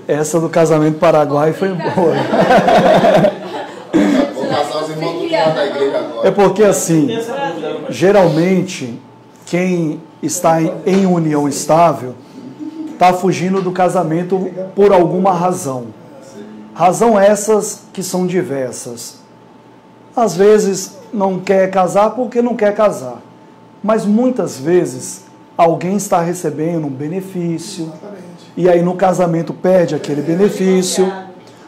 Essa do casamento paraguai foi boa. É porque assim, geralmente, quem está em união estável está fugindo do casamento por alguma razão. Razão essas que são diversas. Às vezes não quer casar porque não quer casar. Mas muitas vezes alguém está recebendo um benefício. E aí no casamento perde aquele benefício.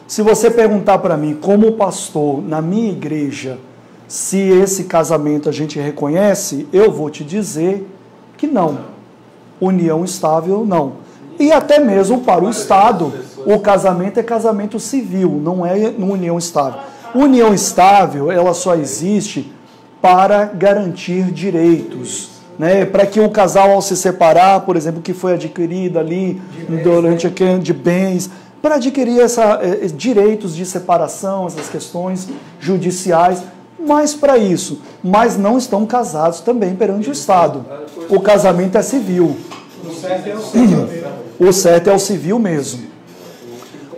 Se você perguntar para mim, como pastor, na minha igreja, se esse casamento a gente reconhece, eu vou te dizer que não. União estável, não. E até mesmo para o Estado, o casamento é casamento civil, não é união estável. União estável, ela só existe para garantir direitos, né? Para que o casal, ao se separar, por exemplo, que foi adquirido ali durante de bens, para adquirir direitos de separação, essas questões judiciais, mas para isso. Mas não estão casados também perante o Estado. O casamento é civil. O certo é o civil. O certo é o civil mesmo.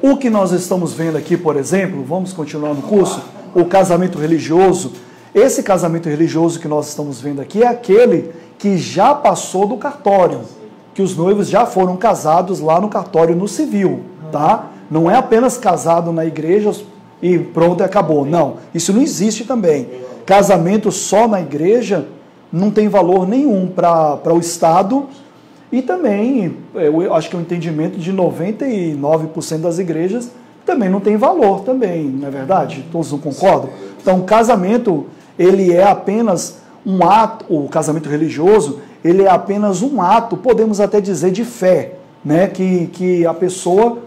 O que nós estamos vendo aqui, por exemplo, vamos continuar no curso, o casamento religioso. Esse casamento religioso que nós estamos vendo aqui é aquele que já passou do cartório, que os noivos já foram casados lá no cartório no civil, tá? Não é apenas casado na igreja e pronto, acabou. Não, isso não existe também. Casamento só na igreja não tem valor nenhum para o Estado e também, eu acho que o entendimento de 99% das igrejas também não tem valor também, não é verdade? Todos não concordam? Então, o casamento, ele é apenas um ato, o casamento religioso, ele é apenas um ato, podemos até dizer, de fé, né? Que a pessoa,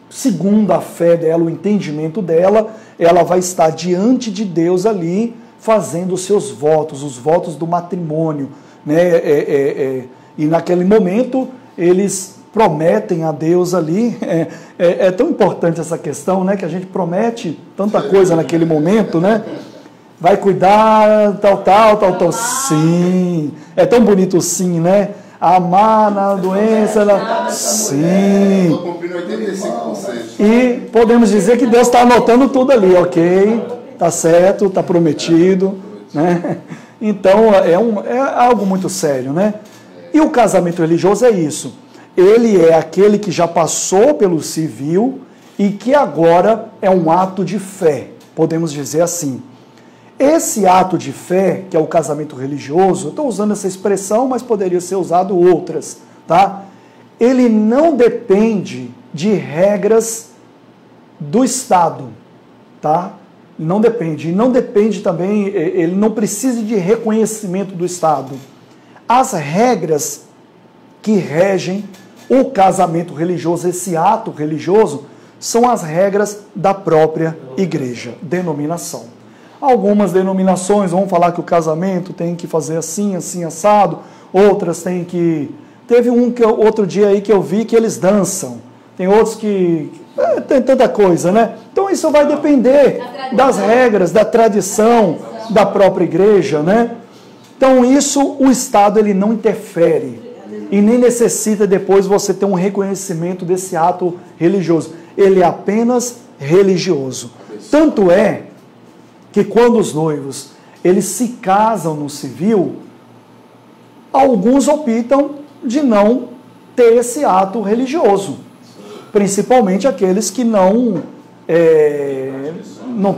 segundo a fé dela, o entendimento dela, ela vai estar diante de Deus ali, fazendo os seus votos, os votos do matrimônio, né? E naquele momento, eles prometem a Deus ali, é tão importante essa questão, né? Que a gente promete tanta coisa naquele momento, né? Vai cuidar, tal. Sim. É tão bonito o sim, né? Amar na doença. Sim. Estou cumprindo 85%. E podemos dizer que Deus está anotando tudo ali, ok? Tá certo, tá prometido, né? Então, é algo muito sério, né? E o casamento religioso é isso. Ele é aquele que já passou pelo civil e que agora é um ato de fé, podemos dizer assim. Esse ato de fé, que é o casamento religioso, eu estou usando essa expressão, mas poderia ser usado outras, tá? Ele não depende de regras do Estado, tá? Não depende. E não depende também, ele não precisa de reconhecimento do Estado. As regras que regem o casamento religioso, esse ato religioso, são as regras da própria igreja, denominação. Algumas denominações vão falar que o casamento tem que fazer assim, assim, assado. Outras tem que... Teve outro dia aí que eu vi que eles dançam. Tem outros que... tem tanta coisa, né? Então isso vai depender das regras, da tradição da própria igreja, né? Então isso, o Estado, ele não interfere. E nem necessita depois você ter um reconhecimento desse ato religioso. Ele é apenas religioso. Tanto é que quando os noivos eles se casam no civil, alguns optam de não ter esse ato religioso, principalmente aqueles que não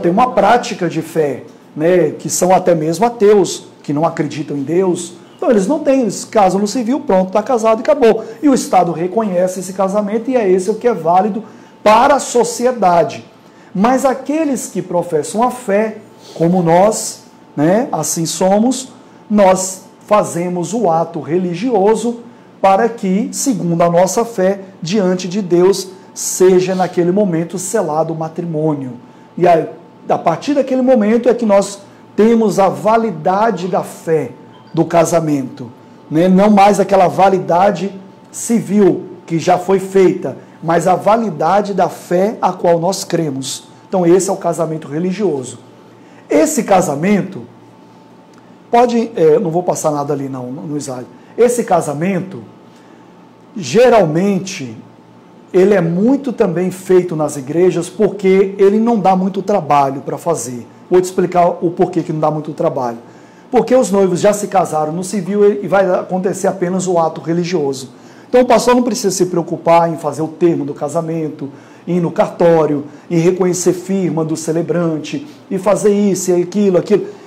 têm uma prática de fé, né, que são até mesmo ateus, que não acreditam em Deus. Então eles não têm, eles casam no civil, pronto, está casado e acabou. E o Estado reconhece esse casamento e é esse o que é válido para a sociedade. Mas aqueles que professam a fé, como nós, né, assim somos, nós fazemos o ato religioso para que, segundo a nossa fé, diante de Deus, seja naquele momento selado o matrimônio. E aí, a partir daquele momento é que nós temos a validade da fé do casamento, né? Não mais aquela validade civil que já foi feita, mas a validade da fé a qual nós cremos. Então esse é o casamento religioso. Esse casamento, não vou passar nada ali não, no slide. Esse casamento, geralmente, ele é muito também feito nas igrejas porque ele não dá muito trabalho para fazer. Vou te explicar o porquê que não dá muito trabalho. Porque os noivos já se casaram no civil e vai acontecer apenas o ato religioso. Então o pastor não precisa se preocupar em fazer o termo do casamento, ir no cartório, em reconhecer firma do celebrante, e fazer isso e aquilo.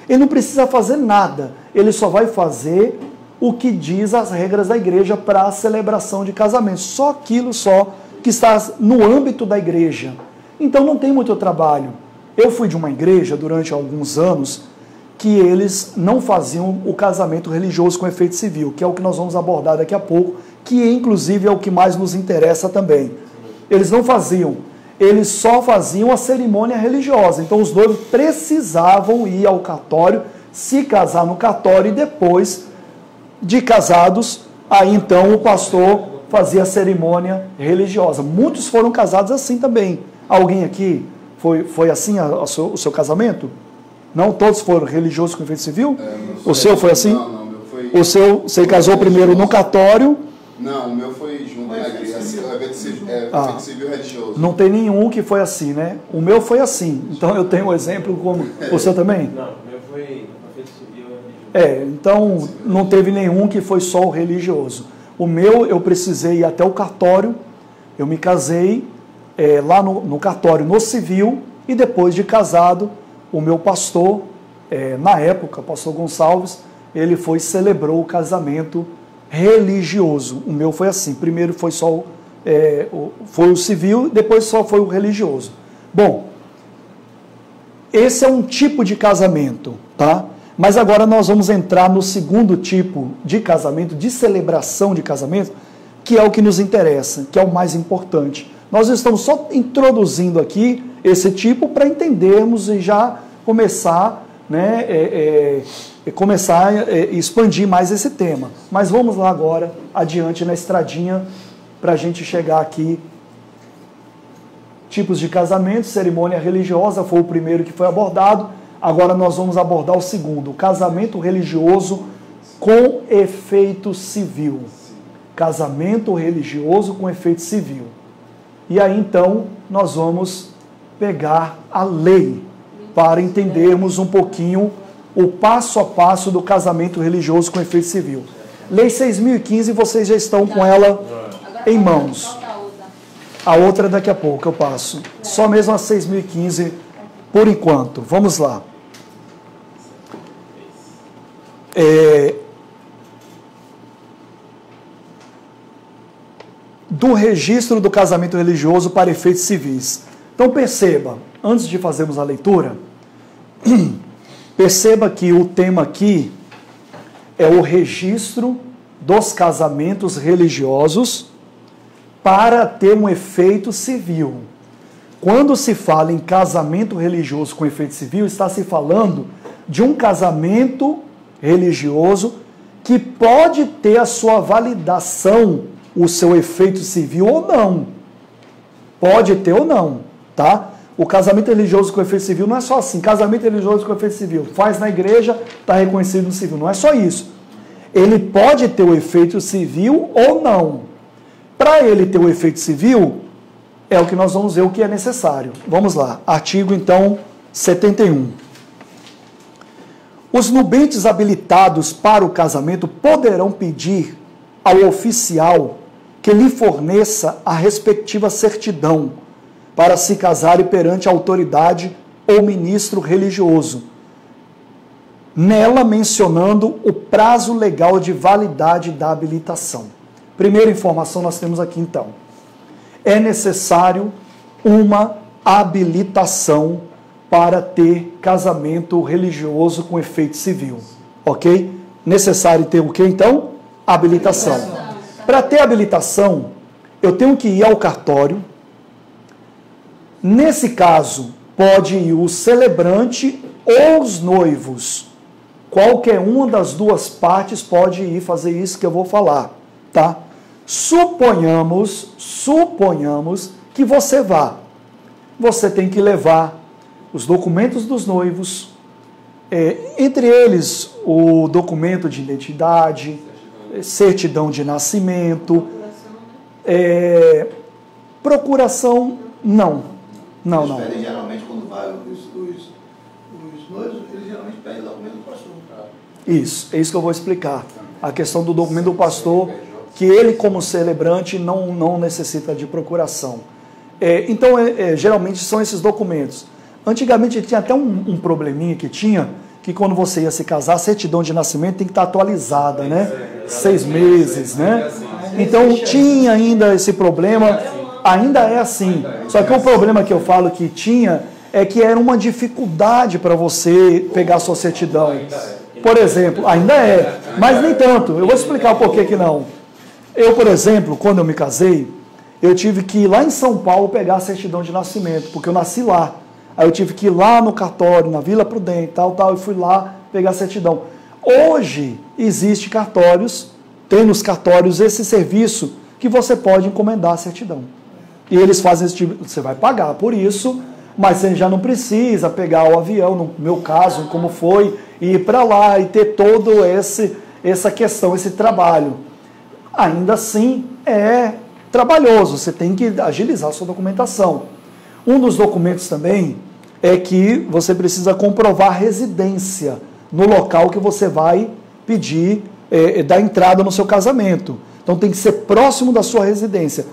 Ele não precisa fazer nada. Ele só vai fazer o que diz as regras da igreja para a celebração de casamento. Só aquilo que está no âmbito da igreja. Então não tem muito trabalho. Eu fui de uma igreja durante alguns anos que eles não faziam o casamento religioso com efeito civil, que é o que nós vamos abordar daqui a pouco, que inclusive é o que mais nos interessa também. Eles não faziam, eles só faziam a cerimônia religiosa. Então os noivos precisavam ir ao cartório, se casar no cartório e depois de casados, aí então o pastor fazia a cerimônia religiosa. Muitos foram casados assim também. Alguém aqui foi assim o seu casamento? Não todos foram religiosos com efeito civil? O seu foi assim? Não, meu foi... O seu, você casou primeiro no cartório? Não, o meu foi junto na igreja, efeito civil religioso. Não tem nenhum que foi assim, né? O meu foi assim. Então eu tenho um exemplo como... O seu também? Não, o meu foi efeito civil religioso. Então não teve nenhum que foi só o religioso. O meu, eu precisei ir até o cartório, eu me casei lá no cartório, no civil, e depois de casado, o meu pastor, na época, o pastor Gonçalves, ele celebrou o casamento religioso. O meu foi assim, primeiro foi só foi o civil, depois só foi o religioso. Bom, esse é um tipo de casamento, tá? Mas agora nós vamos entrar no segundo tipo de casamento, de celebração de casamento, que é o que nos interessa, que é o mais importante. Nós estamos só introduzindo aqui esse tipo para entendermos e já começar, expandir mais esse tema. Mas vamos lá agora, adiante na estradinha, para a gente chegar aqui. Tipos de casamento, cerimônia religiosa, foi o primeiro que foi abordado. Agora nós vamos abordar o segundo, o casamento religioso com efeito civil. Casamento religioso com efeito civil. E aí então nós vamos pegar a lei para entendermos um pouquinho o passo a passo do casamento religioso com efeito civil. Lei 6.015, vocês já estão com ela em mãos. A outra daqui a pouco eu passo. Só mesmo a 6.015 por enquanto. Vamos lá. Do registro do casamento religioso para efeitos civis. Então perceba, antes de fazermos a leitura, perceba que o tema aqui é o registro dos casamentos religiosos para ter um efeito civil. Quando se fala em casamento religioso com efeito civil, está se falando de um casamento religioso que pode ter a sua validação, o seu efeito civil ou não. Pode ter ou não, tá? O casamento religioso com efeito civil não é só assim, casamento religioso com efeito civil, faz na igreja, está reconhecido no civil, não é só isso. Ele pode ter o efeito civil ou não. Para ele ter o efeito civil, é o que nós vamos ver o que é necessário. Vamos lá, artigo então 71. Os nubentes habilitados para o casamento poderão pedir ao oficial que lhe forneça a respectiva certidão para se casarem perante a autoridade ou ministro religioso, nela mencionando o prazo legal de validade da habilitação. Primeira informação nós temos aqui então. É necessário uma habilitação para ter casamento religioso com efeito civil, ok? Necessário ter o que então? Habilitação. Para ter habilitação, eu tenho que ir ao cartório. Nesse caso, pode ir o celebrante ou os noivos. Qualquer uma das duas partes pode ir fazer isso que eu vou falar, tá? Suponhamos que você vá. Você tem que levar os documentos dos noivos, entre eles o documento de identidade, certidão de nascimento, Procuração, não. Não. Pedem, geralmente, quando vai os noivos, eles geralmente pedem o documento do pastor. Isso, é isso que eu vou explicar. A questão do documento do pastor, que ele, como celebrante, não necessita de procuração. Então, geralmente são esses documentos. Antigamente tinha até um probleminha que quando você ia se casar, a certidão de nascimento tem que estar atualizada, né? 6 meses, né? Então tinha ainda esse problema, ainda é assim. Só que o problema que eu falo que tinha é que era uma dificuldade para você pegar a sua certidão. Por exemplo, ainda é, mas nem tanto. Eu vou explicar por que não. Eu, por exemplo, quando eu me casei, eu tive que ir lá em São Paulo pegar a certidão de nascimento, porque eu nasci lá. Aí eu tive que ir lá no cartório, na Vila Prudente, tal, e fui lá pegar a certidão. Hoje, existe cartórios, tem nos cartórios esse serviço que você pode encomendar a certidão. E eles fazem esse tipo, você vai pagar por isso, mas você já não precisa pegar o avião, no meu caso, como foi, e ir para lá e ter todo essa questão, esse trabalho. Ainda assim, é trabalhoso, você tem que agilizar a sua documentação. Um dos documentos também é que você precisa comprovar a residência no local que você vai pedir dar entrada no seu casamento. Então tem que ser próximo da sua residência,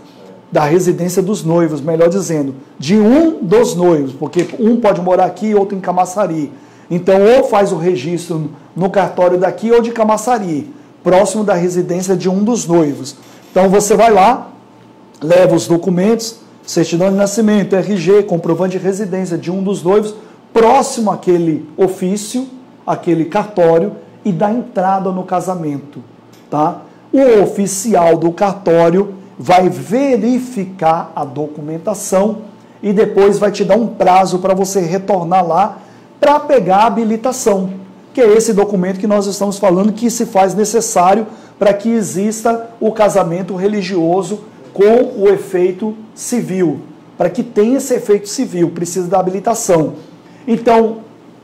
da residência dos noivos, melhor dizendo, de um dos noivos, porque um pode morar aqui e outro em Camaçari. Então ou faz o registro no cartório daqui ou de Camaçari, próximo da residência de um dos noivos. Então você vai lá, leva os documentos, certidão de nascimento, RG, comprovante de residência de um dos noivos, próximo àquele ofício, aquele cartório, e dá entrada no casamento. Tá? O oficial do cartório vai verificar a documentação e depois vai te dar um prazo para você retornar lá para pegar a habilitação, que é esse documento que nós estamos falando que se faz necessário para que exista o casamento religioso com o efeito civil. Para que tenha esse efeito civil, precisa da habilitação. Então,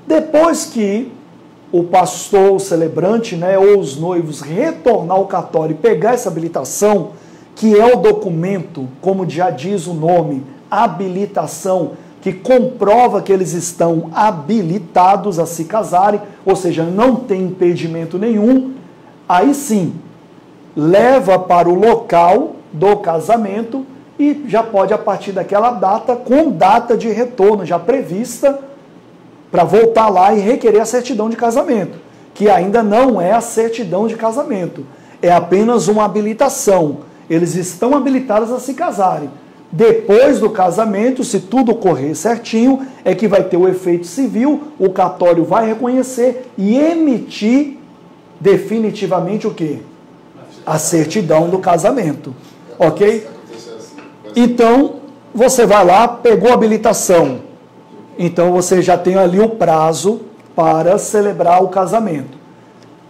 depois que o pastor, o celebrante, né, ou os noivos retornar ao cartório e pegar essa habilitação, que é o documento, como já diz o nome, habilitação, que comprova que eles estão habilitados a se casarem, ou seja, não tem impedimento nenhum, aí sim, leva para o local do casamento e já pode, a partir daquela data, com data de retorno já prevista, para voltar lá e requerer a certidão de casamento, que ainda não é a certidão de casamento, é apenas uma habilitação. Eles estão habilitados a se casarem. Depois do casamento, se tudo ocorrer certinho, é que vai ter o efeito civil, o cartório vai reconhecer e emitir definitivamente o quê? A certidão do casamento. Ok? Então, você vai lá, pegou a habilitação. Então, você já tem ali o prazo para celebrar o casamento.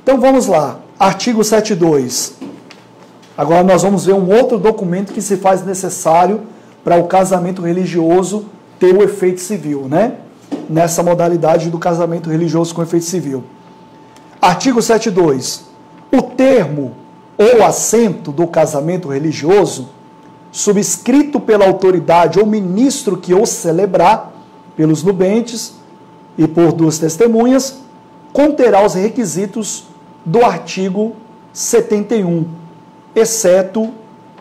Então, vamos lá. Artigo 7.2. Agora, nós vamos ver um outro documento que se faz necessário para o casamento religioso ter o efeito civil, né? Nessa modalidade do casamento religioso com efeito civil. Artigo 7.2. O termo ou assento do casamento religioso, subscrito pela autoridade ou ministro que o celebrar, pelos nubentes e por duas testemunhas, conterá os requisitos do artigo 71, exceto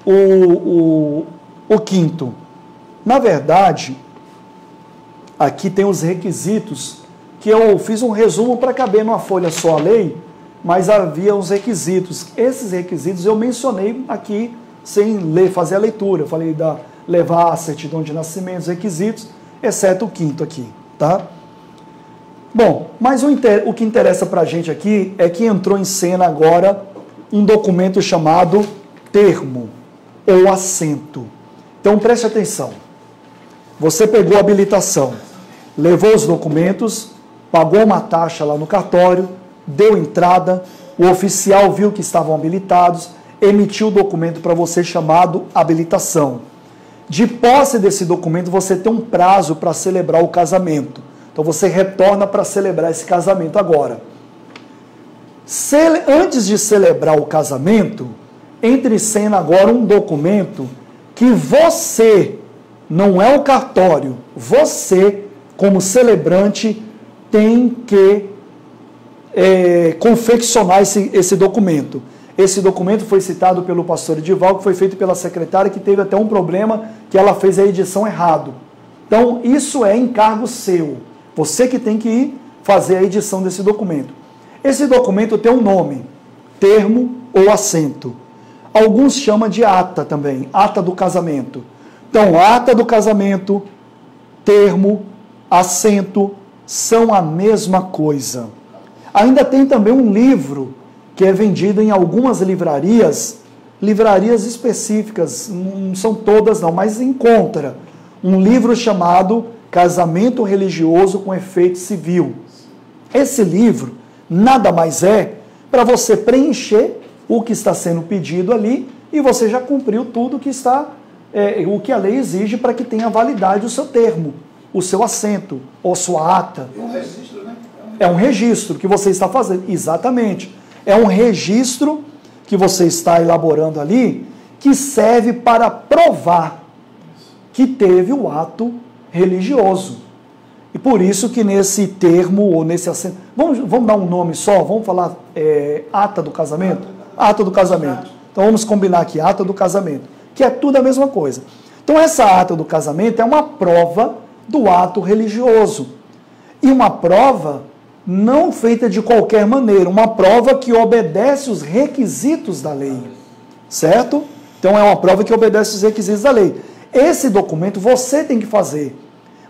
o quinto. Na verdade, aqui tem os requisitos, que eu fiz um resumo para caber numa folha só a lei, mas havia os requisitos. Esses requisitos eu mencionei aqui, sem fazer a leitura. Eu falei levar a certidão de nascimento, os requisitos, exceto o quinto aqui, tá? Bom, mas o que interessa para a gente aqui é que entrou em cena agora um documento chamado termo ou assento. Então preste atenção. Você pegou a habilitação, levou os documentos, pagou uma taxa lá no cartório, deu entrada, o oficial viu que estavam habilitados, emitiu o documento para você chamado habilitação. De posse desse documento, você tem um prazo para celebrar o casamento. Então você retorna para celebrar esse casamento agora. Antes de celebrar o casamento, entre em cena agora um documento que você, não é o cartório, você, como celebrante, tem que confeccionar esse documento. Esse documento foi citado pelo pastor Edival, que foi feito pela secretária, que teve até um problema, que ela fez a edição errado. Então, isso é encargo seu. Você que tem que ir fazer a edição desse documento. Esse documento tem um nome, termo ou assento. Alguns chamam de ata também, ata do casamento. Então, ata do casamento, termo, assento, são a mesma coisa. Ainda tem também um livro que é vendido em algumas livrarias específicas, não são todas não, mas encontra um livro chamado Casamento Religioso com Efeito Civil. Esse livro nada mais é para você preencher o que está sendo pedido ali e você já cumpriu tudo que está, o que a lei exige para que tenha validade o seu termo, o seu assento ou sua ata. É um registro, né? É um registro que você está fazendo, exatamente. É um registro que você está elaborando ali que serve para provar que teve o ato religioso. E por isso que nesse termo ou nesse assento... Vamos dar um nome só? Vamos falar ata do casamento? Ata do casamento. Então vamos combinar aqui, ata do casamento, que é tudo a mesma coisa. Então essa ata do casamento é uma prova do ato religioso. E uma prova não feita de qualquer maneira, uma prova que obedece os requisitos da lei, certo? Então é uma prova que obedece os requisitos da lei. Esse documento você tem que fazer,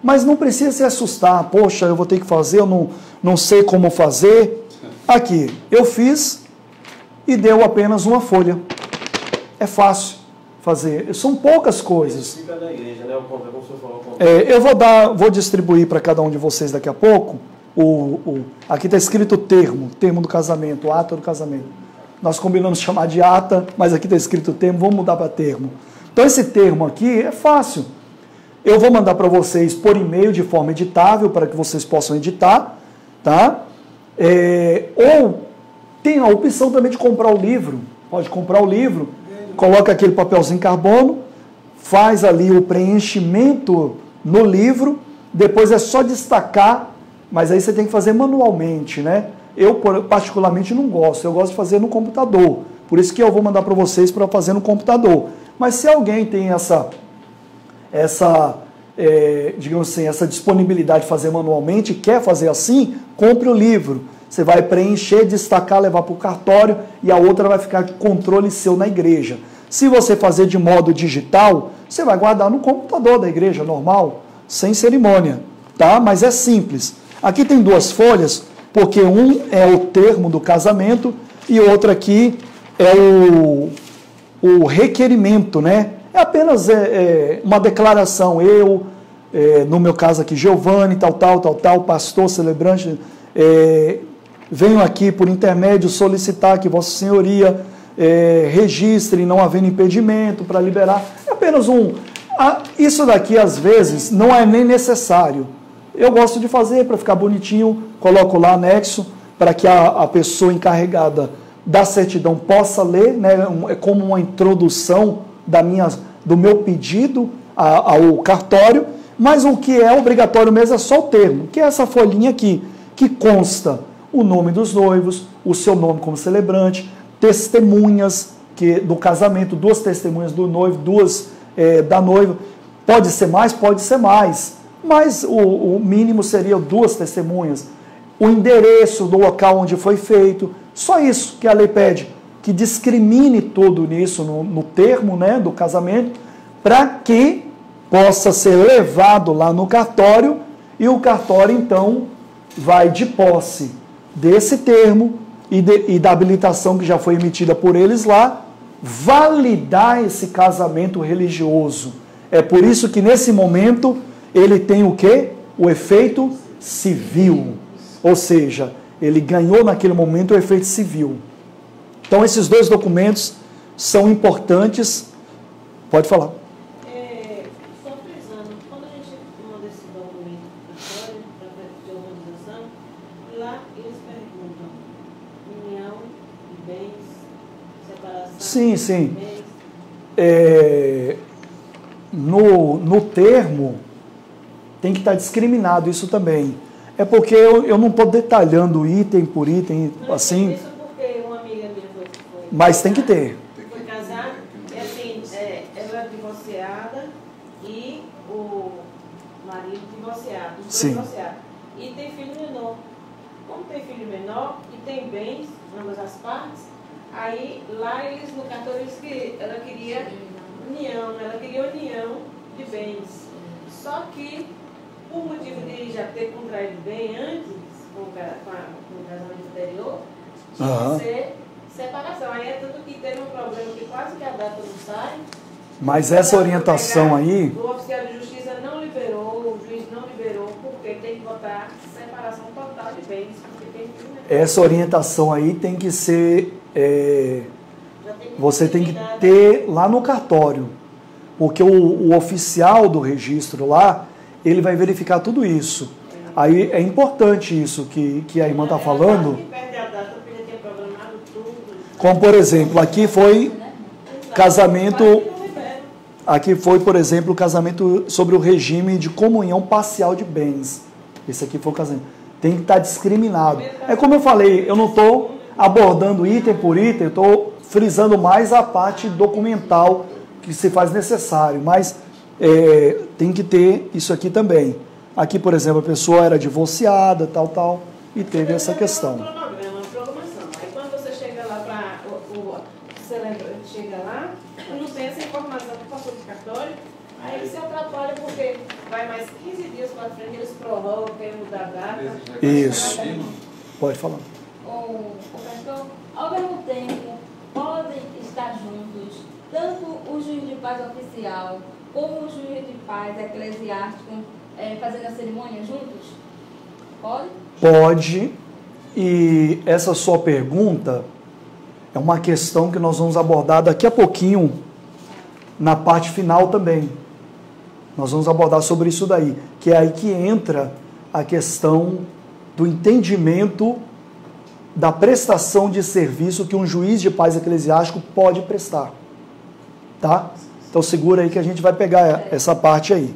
mas não precisa se assustar, poxa, eu vou ter que fazer, eu não sei como fazer. Aqui, eu fiz e deu apenas uma folha. É fácil fazer, são poucas coisas. Fica na igreja, né? Como você falou. Eu vou distribuir para cada um de vocês daqui a pouco. Aqui está escrito termo do casamento, o ato do casamento. Nós combinamos chamar de ata, mas aqui está escrito termo, vamos mudar para termo. Então esse termo aqui é fácil. Eu vou mandar para vocês por e-mail de forma editável, para que vocês possam editar, tá? Ou tem a opção também de comprar o livro. Pode comprar o livro, coloca aquele papelzinho carbono, faz ali o preenchimento no livro, depois é só destacar. Mas aí você tem que fazer manualmente, né? Eu, particularmente, não gosto. Eu gosto de fazer no computador. Por isso que eu vou mandar para vocês para fazer no computador. Mas se alguém tem digamos assim, essa disponibilidade de fazer manualmente, quer fazer assim, compre o livro. Você vai preencher, destacar, levar para o cartório e a outra vai ficar de controle seu na igreja. Se você fazer de modo digital, você vai guardar no computador da igreja, normal, sem cerimônia, tá? Mas é simples. Aqui tem duas folhas, porque um é o termo do casamento e o outro aqui é o requerimento, né? É apenas uma declaração. No meu caso aqui, Giovanni, tal, pastor, celebrante, venho aqui por intermédio solicitar que Vossa Senhoria registre, não havendo impedimento para liberar. É apenas isso daqui, às vezes, não é nem necessário. Eu gosto de fazer para ficar bonitinho, coloco lá anexo, para que a pessoa encarregada da certidão possa ler, né? É como uma introdução do meu pedido ao cartório, mas o que é obrigatório mesmo é só o termo, que é essa folhinha aqui, que consta o nome dos noivos, o seu nome como celebrante, testemunhas do casamento, 2 testemunhas do noivo, 2 da noiva. Pode ser mais, mas o mínimo seria 2 testemunhas. O endereço do local onde foi feito, só isso que a lei pede, que discrimine tudo nisso no termo, né, do casamento, para que possa ser levado lá no cartório e o cartório então vai de posse desse termo e da habilitação que já foi emitida por eles lá, validar esse casamento religioso. É por isso que nesse momento ele tem o quê? O efeito civil. Ou seja, ele ganhou naquele momento o efeito civil. Então esses 2 documentos são importantes. Pode falar. Só frisando, quando a gente manda esse documento para de organização, lá eles perguntam união de bens, Sim, sim. No termo, tem que estar discriminado isso também. É porque eu não estou detalhando item por item, Não, assim. Isso porque uma amiga minha foi Mas tem que ter. Foi casar, e assim, ela é divorciada e o marido divorciado, os dois Sim. divorciados. E tem filho menor. Como tem filho menor e tem bens, ambas as partes, aí lá eles, no cartório, que ela queria união de bens. Só que, por motivo de já ter contraído bem antes, com o casamento anterior, tinha que ser separação. Aí é tanto que teve um problema que quase que a data não sai. Mas essa orientação aí... O oficial de justiça não liberou, o juiz não liberou, porque tem que botar separação total de bens. Essa orientação aí tem que ser... você tem que ter lá no cartório. Porque o oficial do registro lá, ele vai verificar tudo isso. Aí é importante isso que a irmã está falando. Como, por exemplo, aqui foi casamento... Aqui foi, por exemplo, o casamento sobre o regime de comunhão parcial de bens. Esse aqui foi o casamento. Tem que estar discriminado. É como eu falei, eu não estou abordando item por item, eu estou frisando mais a parte documental que se faz necessário, mas tem que ter isso aqui também. Aqui, por exemplo, a pessoa era divorciada, tal, e teve essa questão. Programação. Aí quando você chega lá para o celebrante chega lá, não tem essa informação que passou do cartório, aí ele se atrapalha porque vai mais 15 dias para frente, eles prorrogam, querem mudar a data. Isso. Pode falar. O pastor, ao mesmo tempo, podem estar juntos tanto o juiz de paz oficial como o juiz de paz eclesiástico fazendo a cerimônia juntos? Pode? Pode. E essa sua pergunta é uma questão que nós vamos abordar daqui a pouquinho na parte final também. Nós vamos abordar sobre isso daí, que é aí que entra a questão do entendimento da prestação de serviço que um juiz de paz eclesiástico pode prestar. Tá? Então segura aí que a gente vai pegar essa parte aí.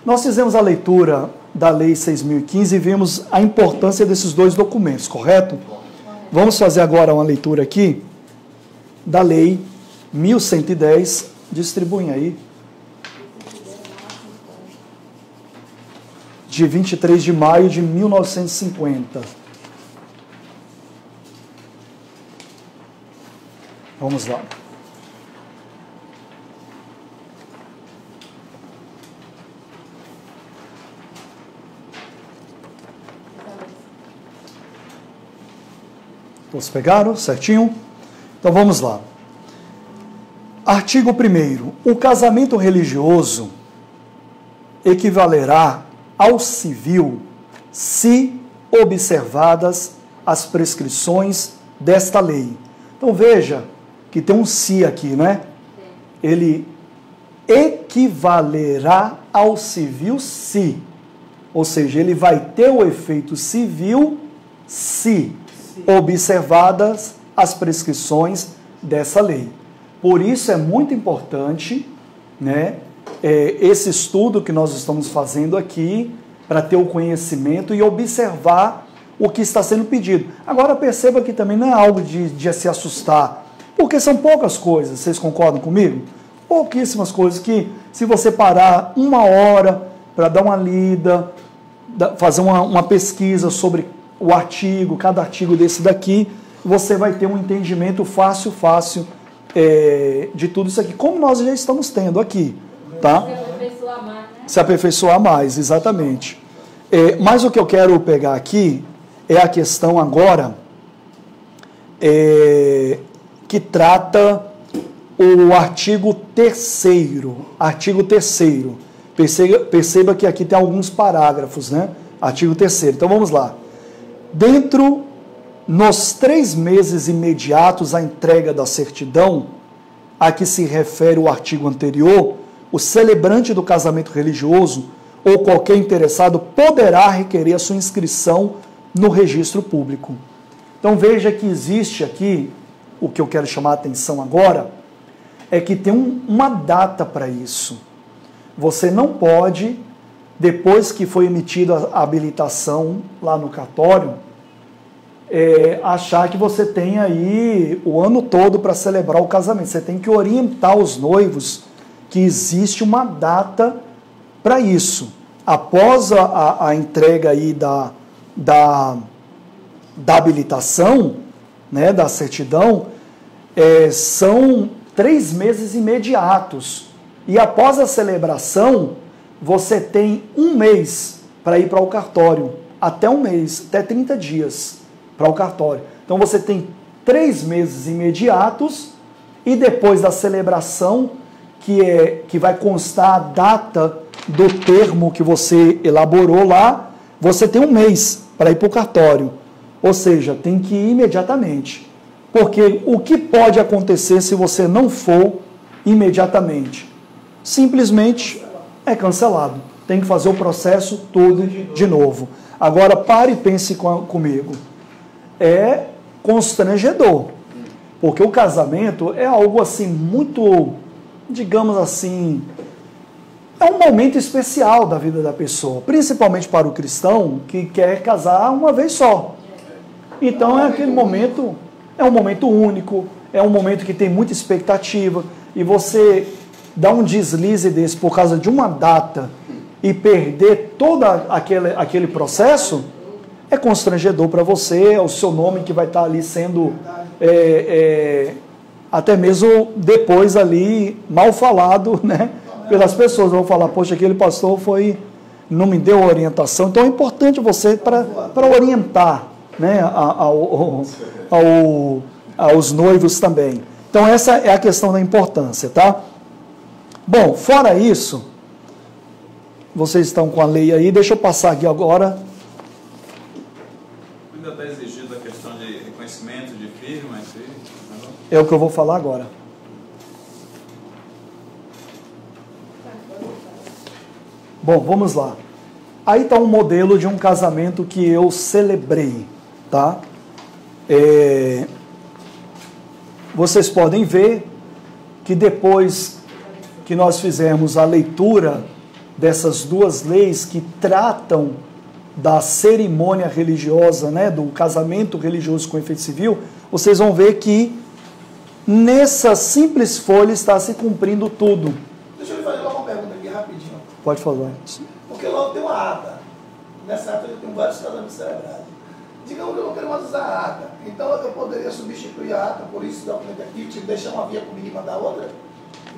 Nós fizemos a leitura da Lei 6.015 e vimos a importância desses dois documentos, correto? Vamos fazer agora uma leitura aqui da Lei 1.110, distribuem aí, de 23 de maio de 1950. Vamos lá. Todos pegaram? Certinho? Então vamos lá. Artigo 1º. O casamento religioso equivalerá ao civil se observadas as prescrições desta lei. Então veja que tem um se aqui, né? Ele equivalerá ao civil se. Ou seja, ele vai ter o efeito civil se observadas as prescrições dessa lei. Por isso é muito importante, né, esse estudo que nós estamos fazendo aqui, para ter o conhecimento e observar o que está sendo pedido. Agora perceba que também não é algo de se assustar, porque são poucas coisas, vocês concordam comigo? Pouquíssimas coisas que, se você parar uma hora para dar uma lida, fazer uma pesquisa sobre o artigo, cada artigo desse daqui, você vai ter um entendimento fácil de tudo isso aqui, como nós já estamos tendo aqui, tá? Se aperfeiçoar mais, né? Se aperfeiçoar mais, exatamente. Mas o que eu quero pegar aqui é a questão agora que trata o artigo 3º. Artigo 3º. Perceba que aqui tem alguns parágrafos, né? Artigo 3º. Então vamos lá. Nos 3 meses imediatos à entrega da certidão, a que se refere o artigo anterior, o celebrante do casamento religioso ou qualquer interessado poderá requerer a sua inscrição no registro público. Então veja que existe aqui o que eu quero chamar a atenção agora, é que tem uma data para isso. Você não pode, depois que foi emitida a habilitação lá no cartório, achar que você tem aí o ano todo para celebrar o casamento. Você tem que orientar os noivos que existe uma data para isso. Após a entrega aí da habilitação, né, da certidão, são 3 meses imediatos. E após a celebração, você tem 1 mês para ir para o cartório. Até 1 mês, até 30 dias para o cartório. Então você tem 3 meses imediatos e depois da celebração, que vai constar a data do termo que você elaborou lá, você tem 1 mês para ir para o cartório. Ou seja, tem que ir imediatamente. Porque o que pode acontecer se você não for imediatamente? Simplesmente é cancelado. Tem que fazer o processo todo de novo. Agora, pare e pense comigo. É constrangedor. Porque o casamento é algo assim muito, digamos assim, é um momento especial da vida da pessoa. Principalmente para o cristão que quer casar uma vez só. Então é aquele momento, é um momento único, é um momento que tem muita expectativa. E você dá um deslize desse por causa de uma data e perder todo aquele processo, é constrangedor para você, é o seu nome que vai estar ali sendo, até mesmo depois ali, mal falado, né, pelas pessoas. Vão falar, poxa, aquele pastor não me deu orientação. Então é importante você, para orientar, né, aos noivos também. Então essa é a questão da importância, tá? Bom, fora isso, vocês estão com a lei aí, deixa eu passar aqui agora. Ainda está exigindo a questão de reconhecimento de firma? É o que eu vou falar agora. Bom, vamos lá. Aí está um modelo de um casamento que eu celebrei, tá? Vocês podem ver que depois que nós fizermos a leitura dessas 2 leis que tratam da cerimônia religiosa, né, do casamento religioso com efeito civil, vocês vão ver que nessa simples folha está se cumprindo tudo. Deixa eu lhe fazer uma pergunta aqui rapidinho. Pode falar. Porque logo tem uma ata. Nessa ata eu tenho vários casamentos celebrados. Digamos que eu não quero mais usar a ata. Então eu poderia substituir a ata por esse documento aqui, tipo, deixar uma via comigo e mandar outra?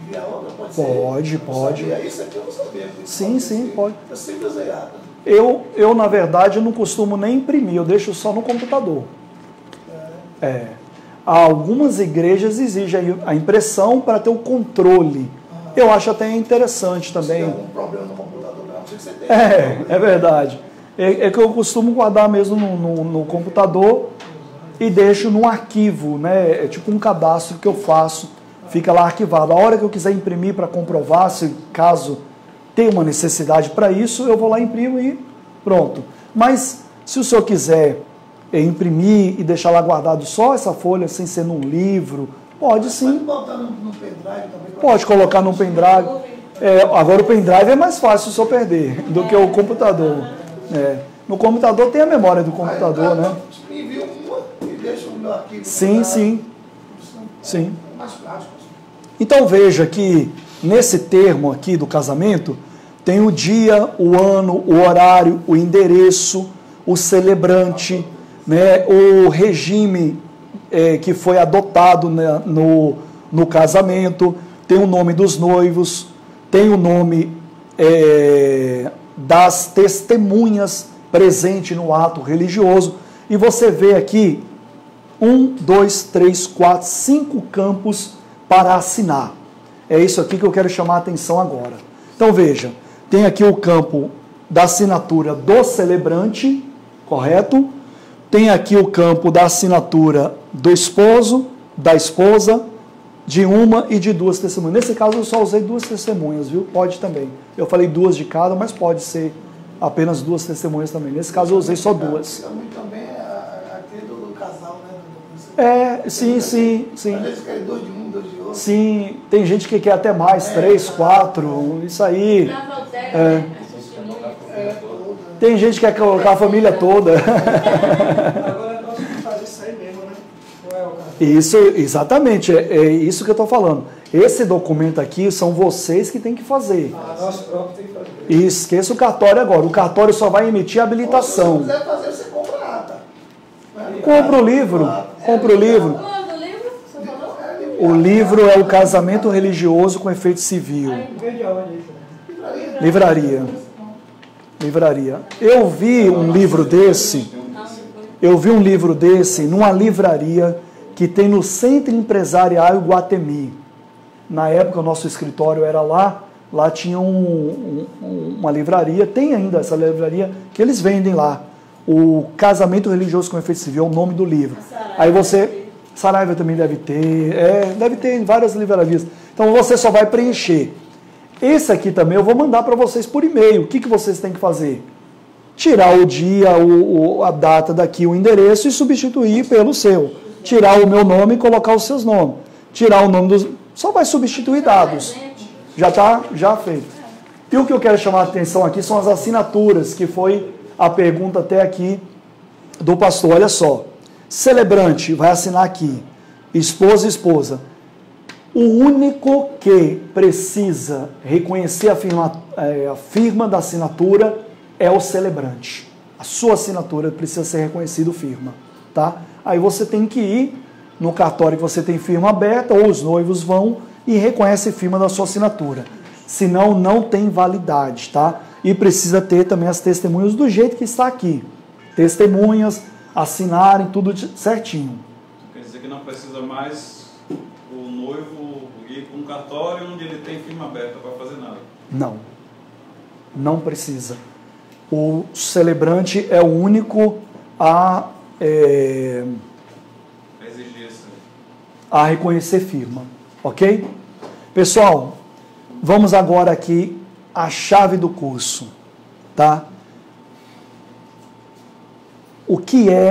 Enviar outra? Pode ser? Pode. Isso aqui eu não sabia. Sim, pode. Eu sempre usei ata. Eu, na verdade, não costumo nem imprimir, eu deixo só no computador. Algumas igrejas exigem a impressão para ter o controle. Eu acho até interessante também. Se tem algum problema no computador, não sei que você tem. É verdade. É que eu costumo guardar mesmo no computador e deixo num arquivo, né? É tipo um cadastro que eu faço, fica lá arquivado. A hora que eu quiser imprimir para comprovar, se caso tenha uma necessidade para isso, eu vou lá, imprimo e pronto. Mas se o senhor quiser imprimir e deixar lá guardado só essa folha, sem ser num livro, pode sim. Pode botar no pendrive também? Pode colocar no pendrive. Agora o pendrive é mais fácil o senhor perder do que o computador. No computador tem a memória do computador, né? Envio uma e deixo o meu arquivo. Sim. É mais prático. Então veja que nesse termo aqui do casamento tem o dia, o ano, o horário, o endereço, o celebrante, né, o regime que foi adotado, né, no casamento, tem o nome dos noivos, tem o nome das testemunhas presente no ato religioso, e você vê aqui 1, 2, 3, 4, 5 campos para assinar. É isso aqui que eu quero chamar a atenção agora. Então veja, tem aqui o campo da assinatura do celebrante, correto? Tem aqui o campo da assinatura do esposo, da esposa, de uma e de 2 testemunhas. Nesse caso eu só usei 2 testemunhas, viu? Pode também. Eu falei 2 de cada, mas pode ser apenas 2 testemunhas também. Nesse caso eu usei só 2. Fica muito também aquele do casal, Sim. Às vezes querem 2 de um, 2 de outro. Sim, tem gente que quer até mais, 3, 4, isso aí. Na volteira, né? Assiste muito. Tem gente que quer colocar a família toda. Agora nós temos que fazer isso aí mesmo, né? Não é o caso. Isso, exatamente, é isso que eu estou falando. Esse documento aqui são vocês que têm que fazer. Nós próprios temos que fazer. E esqueça o cartório agora. O cartório só vai emitir a habilitação. Se você quiser fazer, você compra a ata. Compra o livro. Compra o livro. Qual é o do livro que você falou? O livro é o Casamento Religioso com Efeito Civil. Vende aonde isso? Livraria. Eu vi um livro desse. Numa livraria que tem no Centro Empresarial Iguatemi. Na época o nosso escritório era lá. Lá tinha uma livraria, tem ainda essa livraria que eles vendem lá. O Casamento Religioso com Efeito Civil é o nome do livro. Aí você... Saraiva também deve ter em várias livrarias. Então você só vai preencher. Esse aqui também eu vou mandar para vocês por e-mail. O que vocês têm que fazer? Tirar o dia, a data daqui, o endereço e substituir pelo seu. Tirar o meu nome e colocar os seus nomes. Tirar o nome dos... Só vai substituir dados. Já feito. E o que eu quero chamar a atenção aqui são as assinaturas, que foi a pergunta até aqui do pastor. Olha só. Celebrante vai assinar aqui. Esposa e esposa. O único que precisa reconhecer a firma da assinatura é o celebrante. A sua assinatura precisa ser reconhecida firma. Tá? Aí você tem que ir no cartório que você tem firma aberta, ou os noivos vão e reconhece a firma da sua assinatura. Senão não tem validade. Tá? E precisa ter também as testemunhas do jeito que está aqui. Testemunhas, assinarem tudo certinho. Quer dizer que não precisa mais o noivo ir para um cartório onde ele tem firma aberta para fazer nada? Não precisa. O celebrante é o único a reconhecer firma. Ok? Pessoal, vamos agora aqui à chave do curso. Tá?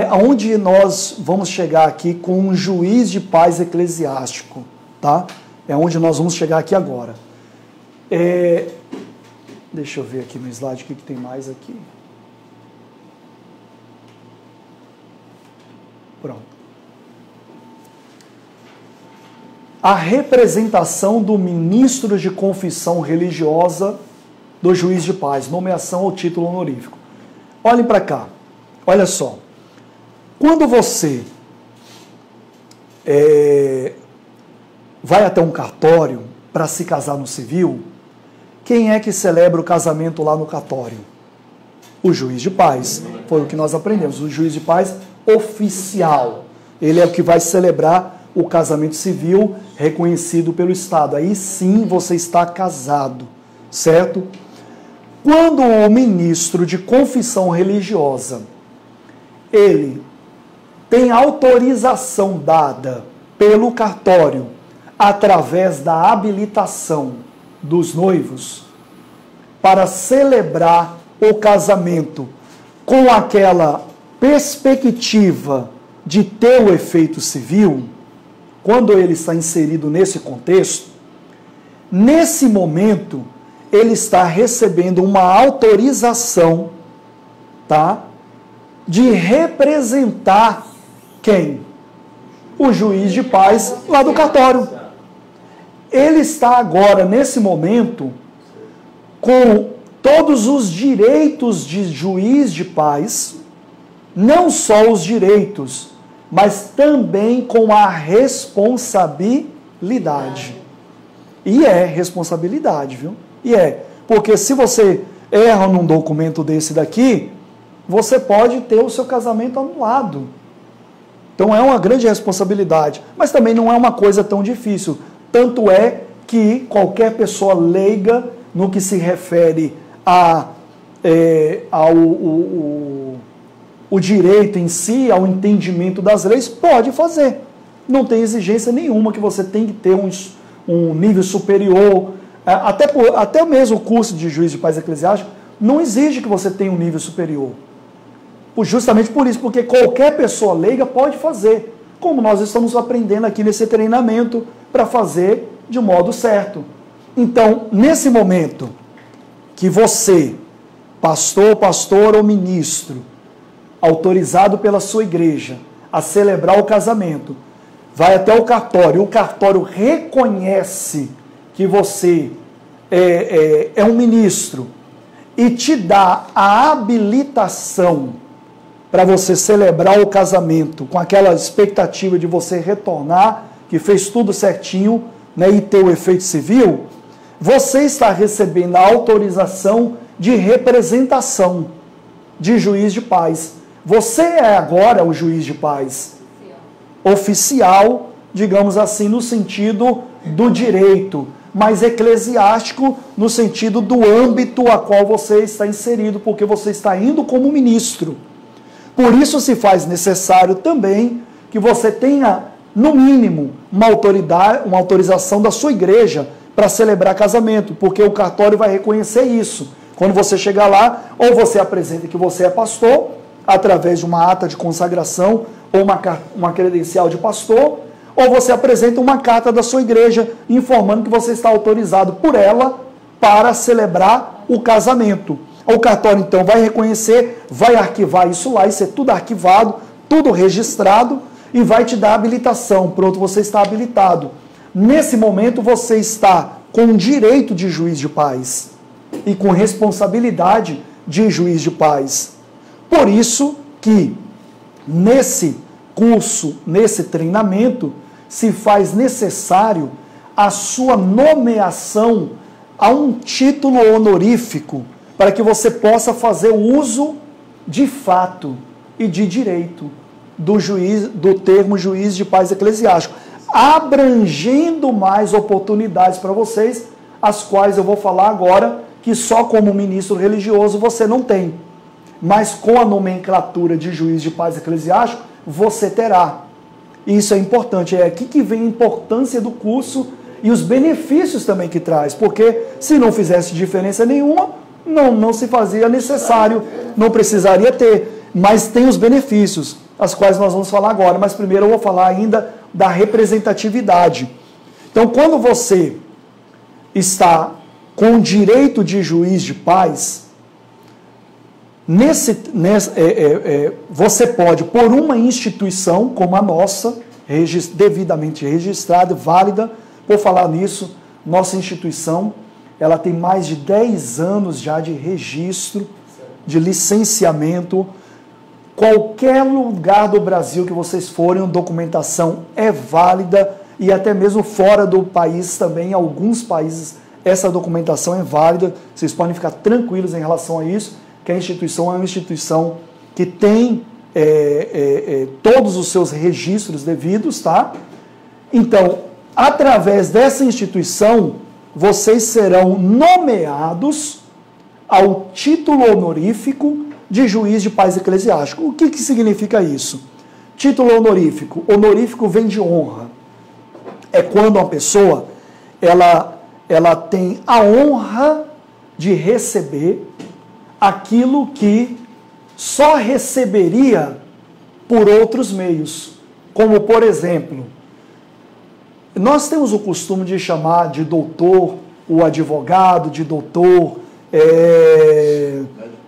Aonde nós vamos chegar aqui com um juiz de paz eclesiástico, tá? É onde nós vamos chegar aqui agora. Deixa eu ver aqui no slide o que tem mais aqui. Pronto. A representação do ministro de confissão religiosa do juiz de paz, nomeação ao título honorífico. Olhem para cá. Olha só, quando você vai até um cartório para se casar no civil, quem é que celebra o casamento lá no cartório? O juiz de paz. Foi o que nós aprendemos. O juiz de paz oficial. Ele é o que vai celebrar o casamento civil reconhecido pelo Estado. Aí sim você está casado, certo? Quando o ministro de confissão religiosa ele tem autorização dada pelo cartório através da habilitação dos noivos para celebrar o casamento com aquela perspectiva de ter o efeito civil, quando ele está inserido nesse contexto, nesse momento ele está recebendo uma autorização, tá? De representar quem? O juiz de paz lá do cartório. Ele está agora, nesse momento, com todos os direitos de juiz de paz, não só os direitos, mas também com a responsabilidade. E é responsabilidade, viu? Porque se você erra num documento desse daqui, você pode ter o seu casamento anulado. Então é uma grande responsabilidade, mas também não é uma coisa tão difícil. Tanto é que qualquer pessoa leiga no que se refere o direito em si, ao entendimento das leis, pode fazer. Não tem exigência nenhuma que você tem que ter um nível superior. Até mesmo o curso de juiz de paz eclesiástico não exige que você tenha um nível superior. Justamente por isso, porque qualquer pessoa leiga pode fazer. como nós estamos aprendendo aqui nesse treinamento para fazer de modo certo. Então, nesse momento que você, pastor ou ministro, autorizado pela sua igreja a celebrar o casamento, vai até o cartório reconhece que você é um ministro e te dá a habilitação para você celebrar o casamento com aquela expectativa de você retornar, que fez tudo certinho, né, e ter o efeito civil, você está recebendo a autorização de representação de juiz de paz. Você é agora o juiz de paz. Oficial, digamos assim, no sentido do direito, mas eclesiástico no sentido do âmbito a qual você está inserido, porque você está indo como ministro. Por isso se faz necessário também que você tenha, no mínimo, uma autorização da sua igreja para celebrar casamento, porque o cartório vai reconhecer isso. Quando você chegar lá, ou você apresenta que você é pastor, através de uma ata de consagração ou uma credencial de pastor, ou você apresenta uma carta da sua igreja informando que você está autorizado por ela para celebrar o casamento. O cartório, então, vai reconhecer, vai arquivar isso lá, isso é tudo arquivado, tudo registrado, e vai te dar habilitação. Pronto, você está habilitado. Nesse momento, você está com direito de juiz de paz e com responsabilidade de juiz de paz. Por isso que, nesse curso, nesse treinamento, se faz necessário a sua nomeação a um título honorífico, para que você possa fazer uso de fato e de direito do termo juiz de paz eclesiástico, abrangendo mais oportunidades para vocês, as quais eu vou falar agora, que só como ministro religioso você não tem. Mas com a nomenclatura de juiz de paz eclesiástico, você terá. Isso é importante, é aqui que vem a importância do curso e os benefícios também que traz, porque se não fizesse diferença nenhuma, não se fazia necessário, não precisaria ter, mas tem os benefícios, as quais nós vamos falar agora, mas primeiro eu vou falar ainda da representatividade. Então, quando você está com direito de juiz de paz, você pode, por uma instituição como a nossa, devidamente registrada, válida, por falar nisso, nossa instituição, ela tem mais de 10 anos já de registro, de licenciamento. Qualquer lugar do Brasil que vocês forem, a documentação é válida, e até mesmo fora do país também, em alguns países, essa documentação é válida. Vocês podem ficar tranquilos em relação a isso, que a instituição é uma instituição que tem todos os seus registros devidos, tá? Então, através dessa instituição, vocês serão nomeados ao título honorífico de juiz de paz eclesiástico. O que significa isso? Título honorífico. Honorífico vem de honra. É quando uma pessoa ela tem a honra de receber aquilo que só receberia por outros meios. Como, por exemplo, nós temos o costume de chamar de doutor o advogado, de doutor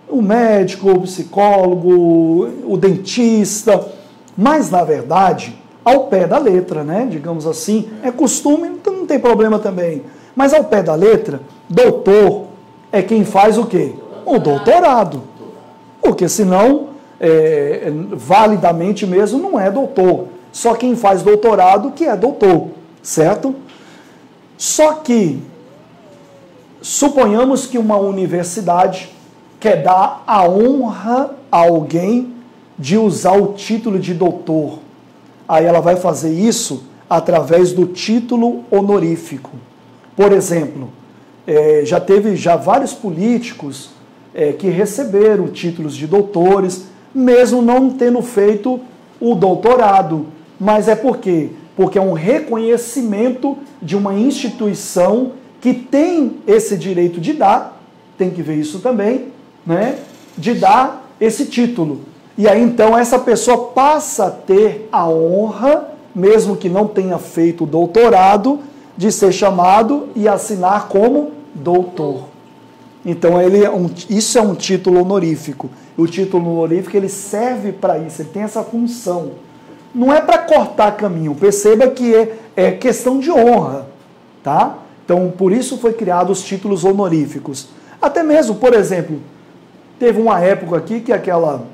o médico, o psicólogo, o dentista, mas, na verdade, ao pé da letra, né? Digamos assim, é costume, então não tem problema também. Mas ao pé da letra, doutor é quem faz o quê? O doutorado. Porque senão, validamente mesmo, não é doutor. Só quem faz doutorado que é doutor, certo? Só que, suponhamos que uma universidade quer dar a honra a alguém de usar o título de doutor. Aí ela vai fazer isso através do título honorífico. Por exemplo, já teve vários políticos que receberam títulos de doutores, mesmo não tendo feito o doutorado. Mas é por quê? Porque é um reconhecimento de uma instituição que tem esse direito de dar, tem que ver isso também, né? De dar esse título. E aí então essa pessoa passa a ter a honra, mesmo que não tenha feito o doutorado, de ser chamado e assinar como doutor. Então isso é um título honorífico. O título honorífico ele serve para isso, ele tem essa função. Não é para cortar caminho, perceba que é questão de honra, tá? Então por isso foi criado os títulos honoríficos. Até mesmo, por exemplo, teve uma época aqui que aquela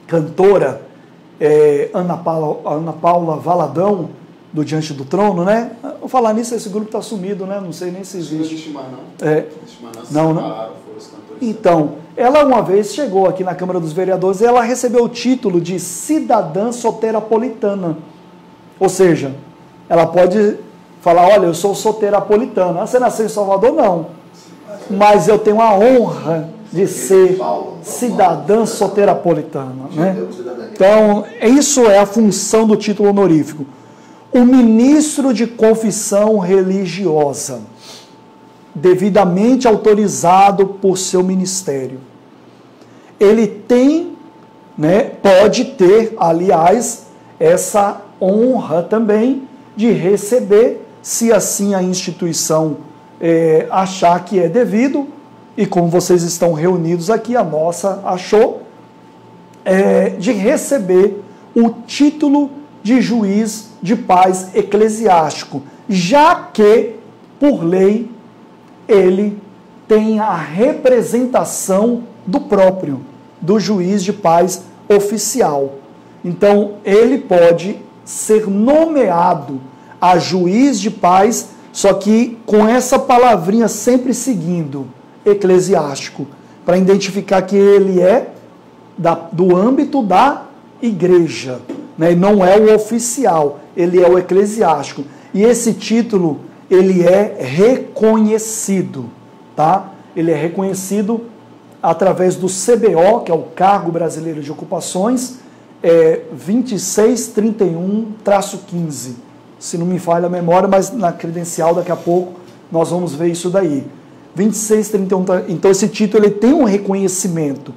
cantora Ana Paula Valadão, do Diante do Trono, né? Vou falar nisso, esse grupo está sumido, né? Não sei nem se existe. Não existe mais, não. Existe mais, não, né? Então, ela uma vez chegou aqui na Câmara dos Vereadores e ela recebeu o título de cidadã soterapolitana. Ou seja, ela pode falar, olha, eu sou soterapolitana. Você nasceu em Salvador? Não. Mas eu tenho a honra de ser cidadã soterapolitana. Né? Então, isso é a função do título honorífico. O ministro de confissão religiosa, devidamente autorizado por seu ministério, ele tem, né, pode ter, aliás, essa honra também de receber, se assim a instituição achar que é devido, e como vocês estão reunidos aqui, a nossa achou, de receber o título de juiz de paz eclesiástico, já que, por lei, ele tem a representação do próprio, do juiz de paz oficial. Então, ele pode ser nomeado a juiz de paz, só que com essa palavrinha sempre seguindo, eclesiástico, para identificar que ele é do âmbito da igreja, né? Não é o oficial, ele é o eclesiástico. E esse título, ele é reconhecido, tá? Ele é reconhecido através do CBO, que é o Cargo Brasileiro de Ocupações, 2631-15. Se não me falha a memória, mas na credencial daqui a pouco nós vamos ver isso daí. 2631, então esse título ele tem um reconhecimento.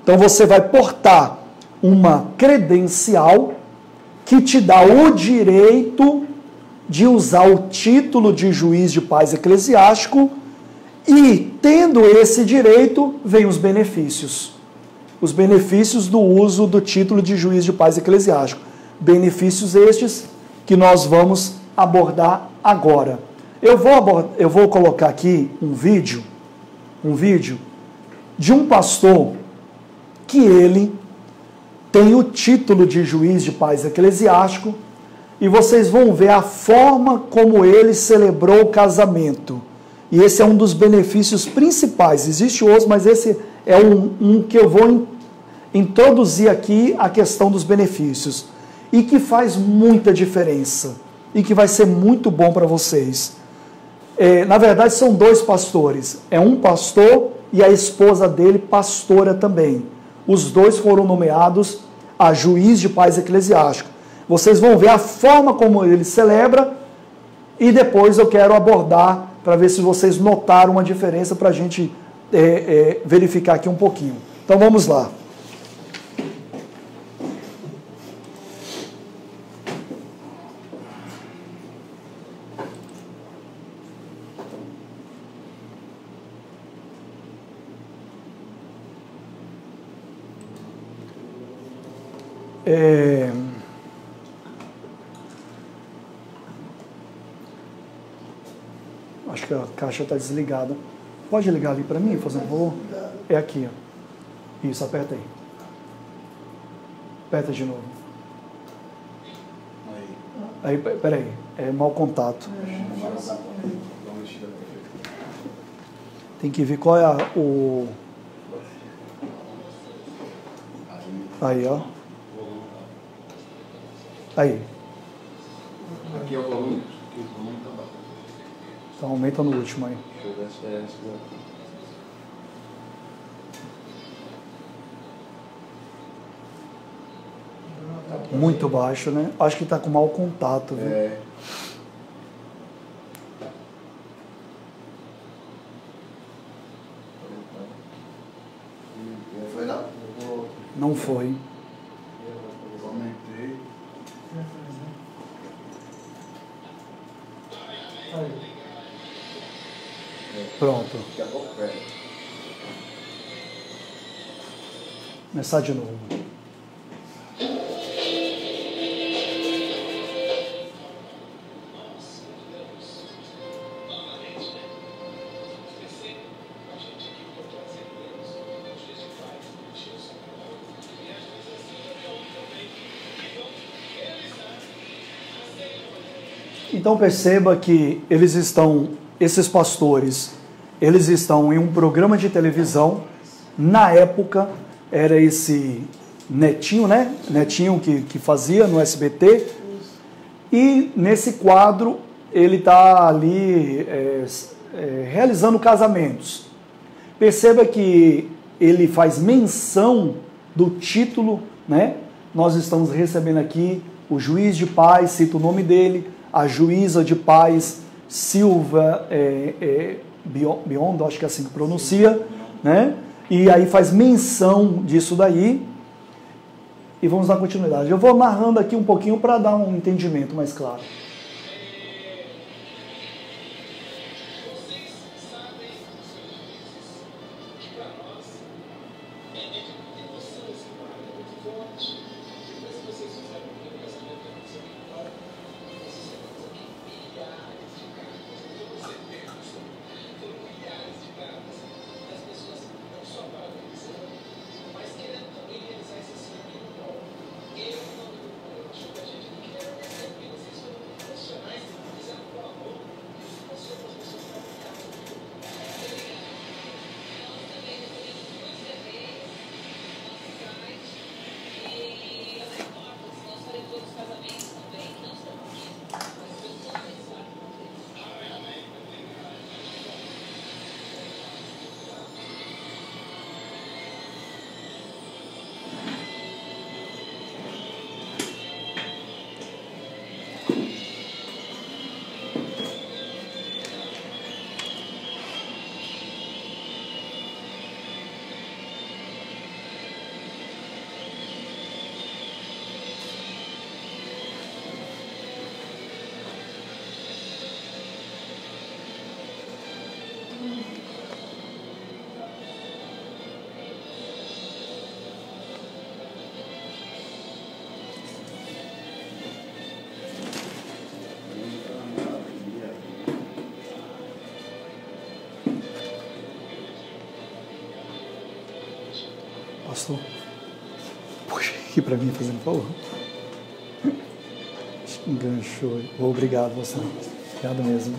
Então você vai portar uma credencial que te dá o direito de usar o título de juiz de paz eclesiástico e, tendo esse direito, vem os benefícios. Os benefícios do uso do título de juiz de paz eclesiástico. Benefícios estes que nós vamos abordar agora. Eu vou colocar aqui um vídeo de um pastor que ele tem o título de juiz de paz eclesiástico e vocês vão ver a forma como ele celebrou o casamento. E esse é um dos benefícios principais. Existe outros, mas esse é um que eu vou introduzir aqui a questão dos benefícios. E que faz muita diferença. E que vai ser muito bom para vocês. Na verdade, são dois pastores. É um pastor e a esposa dele, pastora também. Os dois foram nomeados a juiz de paz eclesiástico. Vocês vão ver a forma como ele celebra e depois eu quero abordar para ver se vocês notaram uma diferença para a gente verificar aqui um pouquinho. Então vamos lá. Acho que a caixa está desligada. Pode ligar ali para mim, por favor? É aqui, ó. Isso, aperta aí. Aperta de novo. Aí, peraí. É mau contato. Tem que ver qual é o... Aí, ó. Aí. Aqui é o volume. Então aumenta no último aí. Muito baixo, né? Acho que está com mau contato, viu? Foi não? Não foi. Pronto. Daqui a pouco pega. Começar de novo. Então perceba que esses pastores, eles estão em um programa de televisão. Na época era esse Netinho, né? Netinho que fazia no SBT. E nesse quadro ele está ali realizando casamentos. Perceba que ele faz menção do título, né? Nós estamos recebendo aqui o juiz de paz, cita o nome dele, a juíza de paz Silva Biondo, acho que é assim que pronuncia, né? E aí faz menção disso daí. E vamos dar continuidade. Eu vou narrando aqui um pouquinho para dar um entendimento mais claro. Pastor, puxa aqui para mim, fazendo favor. Enganchou. Obrigado, você. Obrigado mesmo.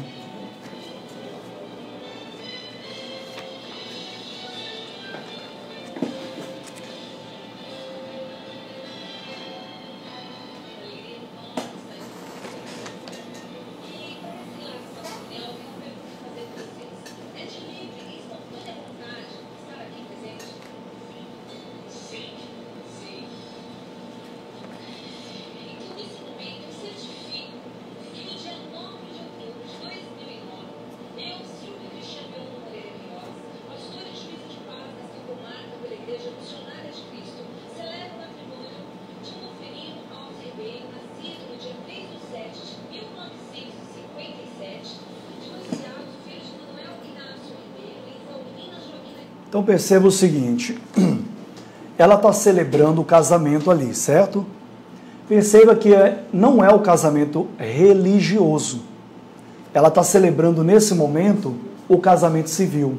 Então perceba o seguinte, ela está celebrando o casamento ali, certo? Perceba que não é o casamento religioso. Ela está celebrando nesse momento o casamento civil,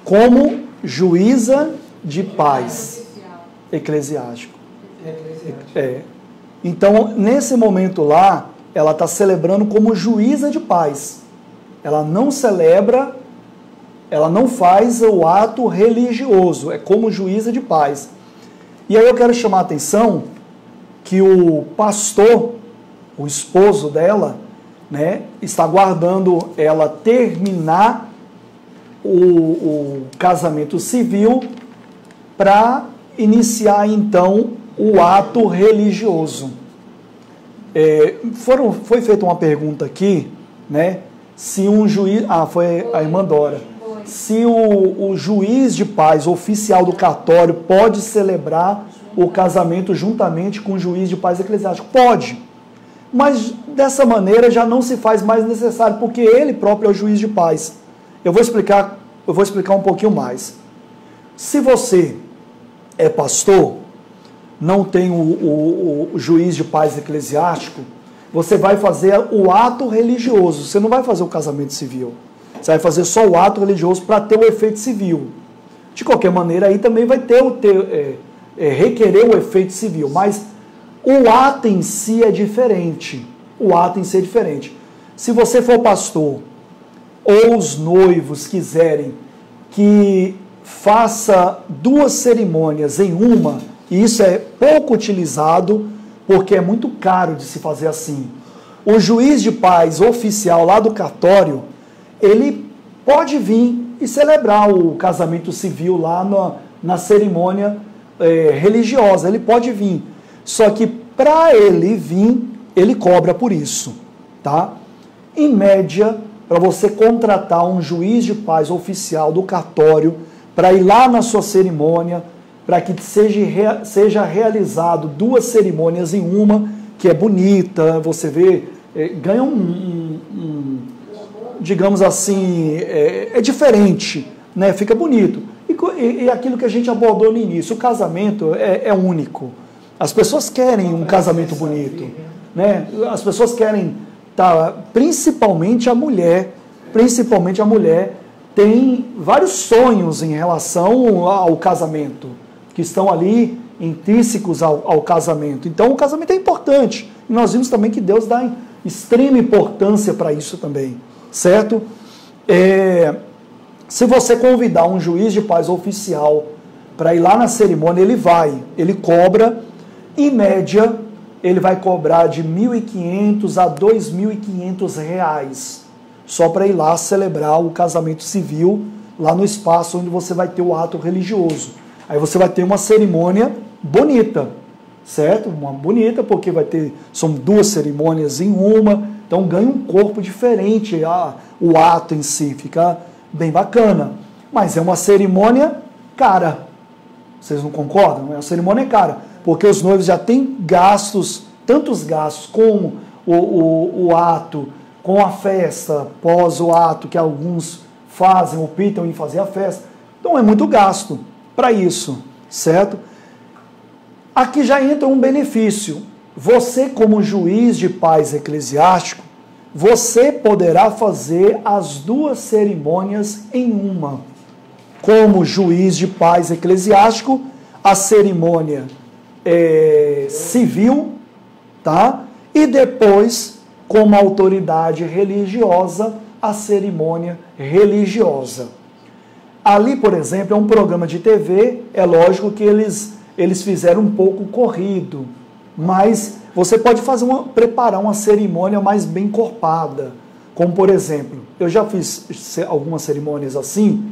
como juíza de paz eclesiástico. Então, nesse momento lá, ela está celebrando como juíza de paz. Ela não celebra, ela não faz o ato religioso, é como juíza de paz. E aí eu quero chamar a atenção que o pastor, o esposo dela, né, está aguardando ela terminar o casamento civil para iniciar então o ato religioso. Foi feita uma pergunta aqui, né? Se um juiz... foi a irmã Dora. Se o juiz de paz oficial do cartório pode celebrar o casamento juntamente com o juiz de paz eclesiástico? Pode. Mas dessa maneira já não se faz mais necessário, porque ele próprio é o juiz de paz. Eu vou explicar um pouquinho mais. Se você é pastor, não tem o juiz de paz eclesiástico, você vai fazer o ato religioso, você não vai fazer o casamento civil. Você vai fazer só o ato religioso para ter o efeito civil. De qualquer maneira, aí também vai ter requerer o efeito civil, mas o ato em si é diferente. O ato em si é diferente. Se você for pastor, ou os noivos quiserem que faça 2 cerimônias em uma, e isso é pouco utilizado, porque é muito caro de se fazer assim. O juiz de paz oficial lá do cartório, ele pode vir e celebrar o casamento civil lá na cerimônia religiosa, ele pode vir. Só que para ele vir, ele cobra por isso, tá? Em média, para você contratar um juiz de paz oficial do cartório para ir lá na sua cerimônia, para que seja realizado 2 cerimônias em uma, que é bonita, você vê, ganha digamos assim, é diferente, né? Fica bonito. E aquilo que a gente abordou no início, o casamento é único. As pessoas querem um casamento bonito, né? As pessoas querem, principalmente a mulher tem vários sonhos em relação ao casamento, que estão ali intrínsecos ao casamento. Então o casamento é importante. E nós vimos também que Deus dá extrema importância para isso também, certo? Se você convidar um juiz de paz oficial para ir lá na cerimônia, ele cobra, em média, ele vai cobrar de R$ 1.500 a R$ 2.500 só para ir lá celebrar o casamento civil lá no espaço onde você vai ter o ato religioso. Aí você vai ter uma cerimônia bonita, certo? Uma bonita, porque são 2 cerimônias em uma, então ganha um corpo diferente, o ato em si fica bem bacana. Mas é uma cerimônia cara. Vocês não concordam? A cerimônia é cara, porque os noivos já têm tantos gastos com o ato, com a festa, pós o ato, que alguns optam em fazer a festa. Então é muito gasto para isso, certo? Aqui já entra um benefício. Você, como juiz de paz eclesiástico, você poderá fazer as 2 cerimônias em uma. Como juiz de paz eclesiástico, a cerimônia civil, tá? E depois, como autoridade religiosa, a cerimônia religiosa. Ali, por exemplo, é um programa de TV, é lógico que eles fizeram um pouco corrido, mas você pode preparar uma cerimônia mais bem encorpada, como por exemplo, eu já fiz algumas cerimônias assim,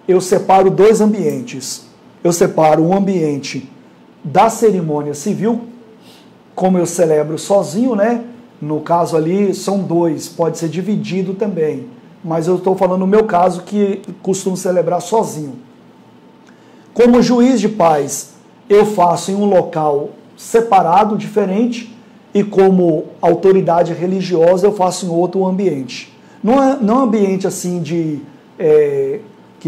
eu separo 2 ambientes. Eu separo um ambiente da cerimônia civil, como eu celebro sozinho, né? No caso ali são 2, pode ser dividido também, mas eu estou falando no meu caso que costumo celebrar sozinho. Como juiz de paz, eu faço em um local separado, diferente, e como autoridade religiosa eu faço em outro ambiente. Não é um ambiente assim que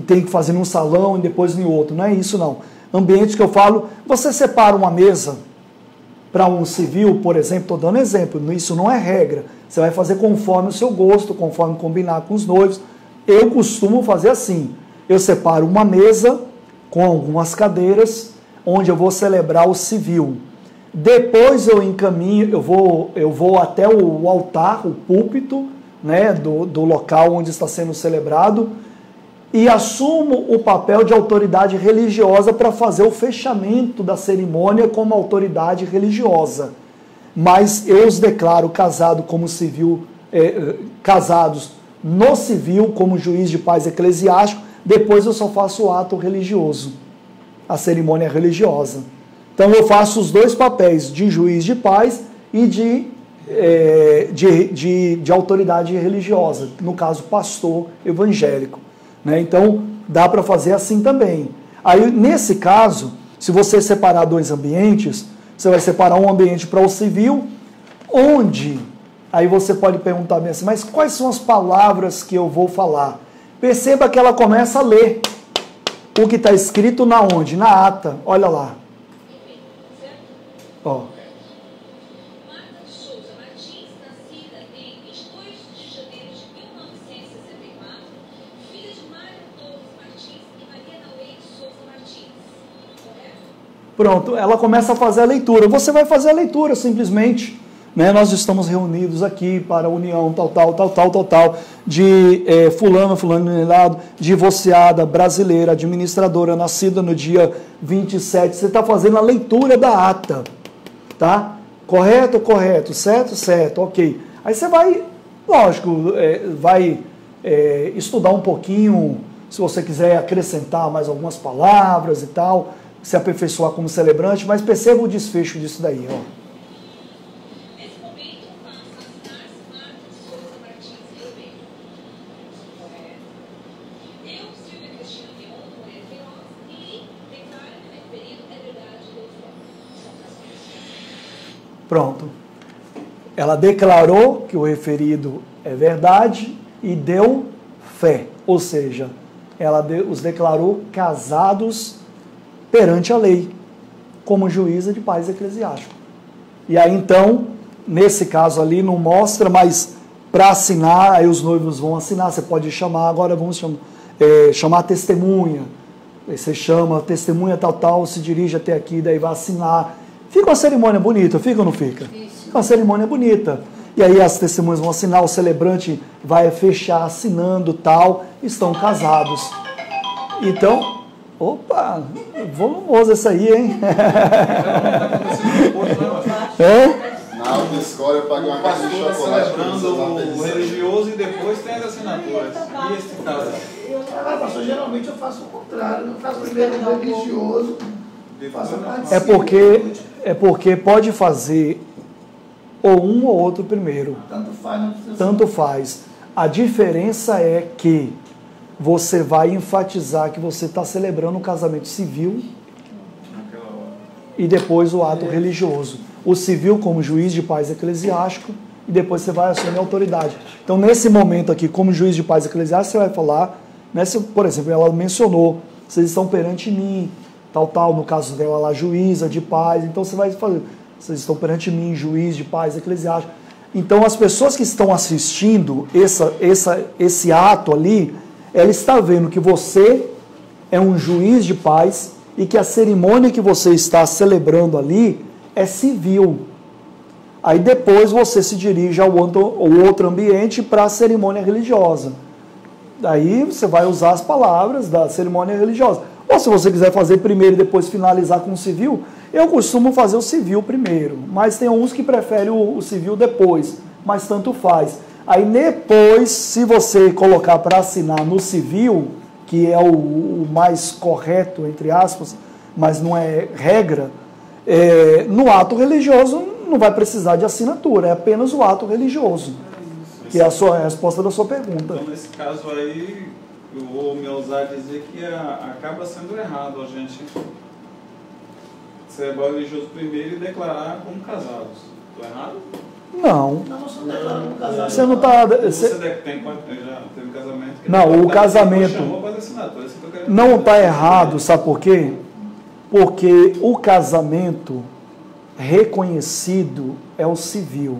tem que fazer num salão e depois em outro, não é isso não. Ambientes que eu falo, você separa uma mesa para um civil, por exemplo, estou dando exemplo, isso não é regra, você vai fazer conforme o seu gosto, conforme combinar com os noivos. Eu costumo fazer assim, eu separo uma mesa com algumas cadeiras, onde eu vou celebrar o civil. Depois eu encaminho, eu vou até o altar, o púlpito, né, do local onde está sendo celebrado, e assumo o papel de autoridade religiosa para fazer o fechamento da cerimônia como autoridade religiosa. Mas eu os declaro casados no civil como juiz de paz eclesiástico, depois eu só faço o ato religioso, a cerimônia religiosa. Então eu faço os 2 papéis, de juiz de paz e de autoridade religiosa, no caso pastor evangélico. Né? Então, dá para fazer assim também. Aí, nesse caso, se você separar 2 ambientes, você vai separar um ambiente para o civil, onde, aí você pode perguntar assim, mas quais são as palavras que eu vou falar? Perceba que ela começa a ler o que está escrito na onde? Na ata. Olha lá. Ó. Marta Souza Martins, nascida em 22 de janeiro de 1964, filha de Mária Torres Martins e Maria Nauei Souza Martins. Correto? Pronto, ela começa a fazer a leitura. Você vai fazer a leitura simplesmente. Né? Nós estamos reunidos aqui para a união tal, de fulano, divorciada, brasileira, administradora, nascida no dia 27. Você está fazendo a leitura da ata. Tá? Correto, certo, ok. Aí você vai, lógico, vai estudar um pouquinho, se você quiser acrescentar mais algumas palavras e tal, se aperfeiçoar como celebrante, mas perceba o desfecho disso daí, ó. Nesse momento, passa a assinar-se Marta Souza Martins Ribeiro. Correto? Eu, Silvia Cristina Leon, mulher Queiroz, e declaro que o referido é verdade do Pronto. Ela declarou que o referido é verdade e deu fé. Ou seja, ela os declarou casados perante a lei, como juíza de paz eclesiástico. E aí então, nesse caso ali, não mostra, mas para assinar, aí os noivos vão assinar, você pode chamar, agora vamos chamar a testemunha. Aí você chama a testemunha tal, se dirige até aqui, daí vai assinar. Fica uma cerimônia bonita, fica ou não fica? Fica uma cerimônia bonita. E aí as testemunhas vão assinar, o celebrante vai fechar assinando tal, estão casados. Então, opa, volumoso esse aí, hein? Na autoescola eu paguei uma caixa de chocolate celebrando o religioso e depois tem as assinaturas. E esse caso? Pastor, geralmente eu faço o contrário, eu faço primeiro o religioso. É porque pode fazer ou um ou outro primeiro. Tanto faz. A diferença é que você vai enfatizar que você está celebrando o casamento civil e depois o ato religioso. O civil como juiz de paz eclesiástico e depois você vai assumir a autoridade. Então, nesse momento aqui, como juiz de paz eclesiástico, você vai falar, né, se, por exemplo, ela mencionou, vocês estão perante mim, tal, no caso dela lá, juíza de paz, então você vai fazer, vocês estão perante mim, juiz de paz eclesiástico. Então, as pessoas que estão assistindo esse ato ali, ela está vendo que você é um juiz de paz e que a cerimônia que você está celebrando ali é civil. Aí depois você se dirige ao outro ambiente para a cerimônia religiosa. Daí você vai usar as palavras da cerimônia religiosa. Ou se você quiser fazer primeiro e depois finalizar com o civil, eu costumo fazer o civil primeiro, mas tem uns que preferem o civil depois, mas tanto faz. Aí depois, se você colocar para assinar no civil, que é o mais correto, entre aspas, mas não é regra, no ato religioso não vai precisar de assinatura, é apenas o ato religioso, que é a resposta da sua pergunta. Então, nesse caso aí, eu vou me ousar dizer que acaba sendo errado a gente celebrar o religioso primeiro e declarar como casados. Estou errado? Não. Você não está. Você já teve um casamento. Não, o casamento não está errado, sabe por quê? Porque o casamento reconhecido é o civil.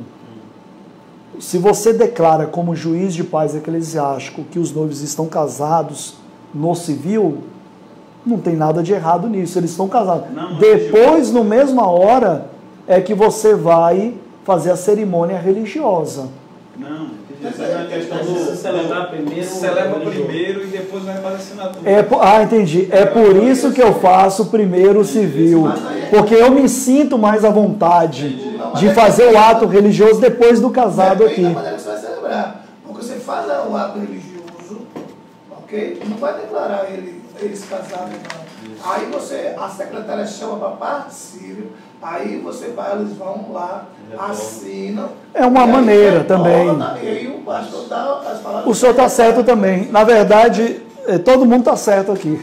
Se você declara como juiz de paz eclesiástico que os noivos estão casados no civil, não tem nada de errado nisso, eles estão casados. Depois, na mesma hora, é que você vai fazer a cerimônia religiosa. Não, a questão do celebrar primeiro. Celebra primeiro e depois vai fazer a assinatura. Entendi. É por isso que eu faço primeiro o civil. Porque eu me sinto mais à vontade de fazer o ato religioso depois do casado aqui. Da maneira que você vai celebrar. Porque você faz o ato religioso, ok? Não vai declarar eles casados, não. Aí a secretária chama para parte civil, aí eles vão lá, assinam. É uma maneira também. E aí o pastor dá as palavras. O senhor está certo também. Na verdade, todo mundo está certo aqui.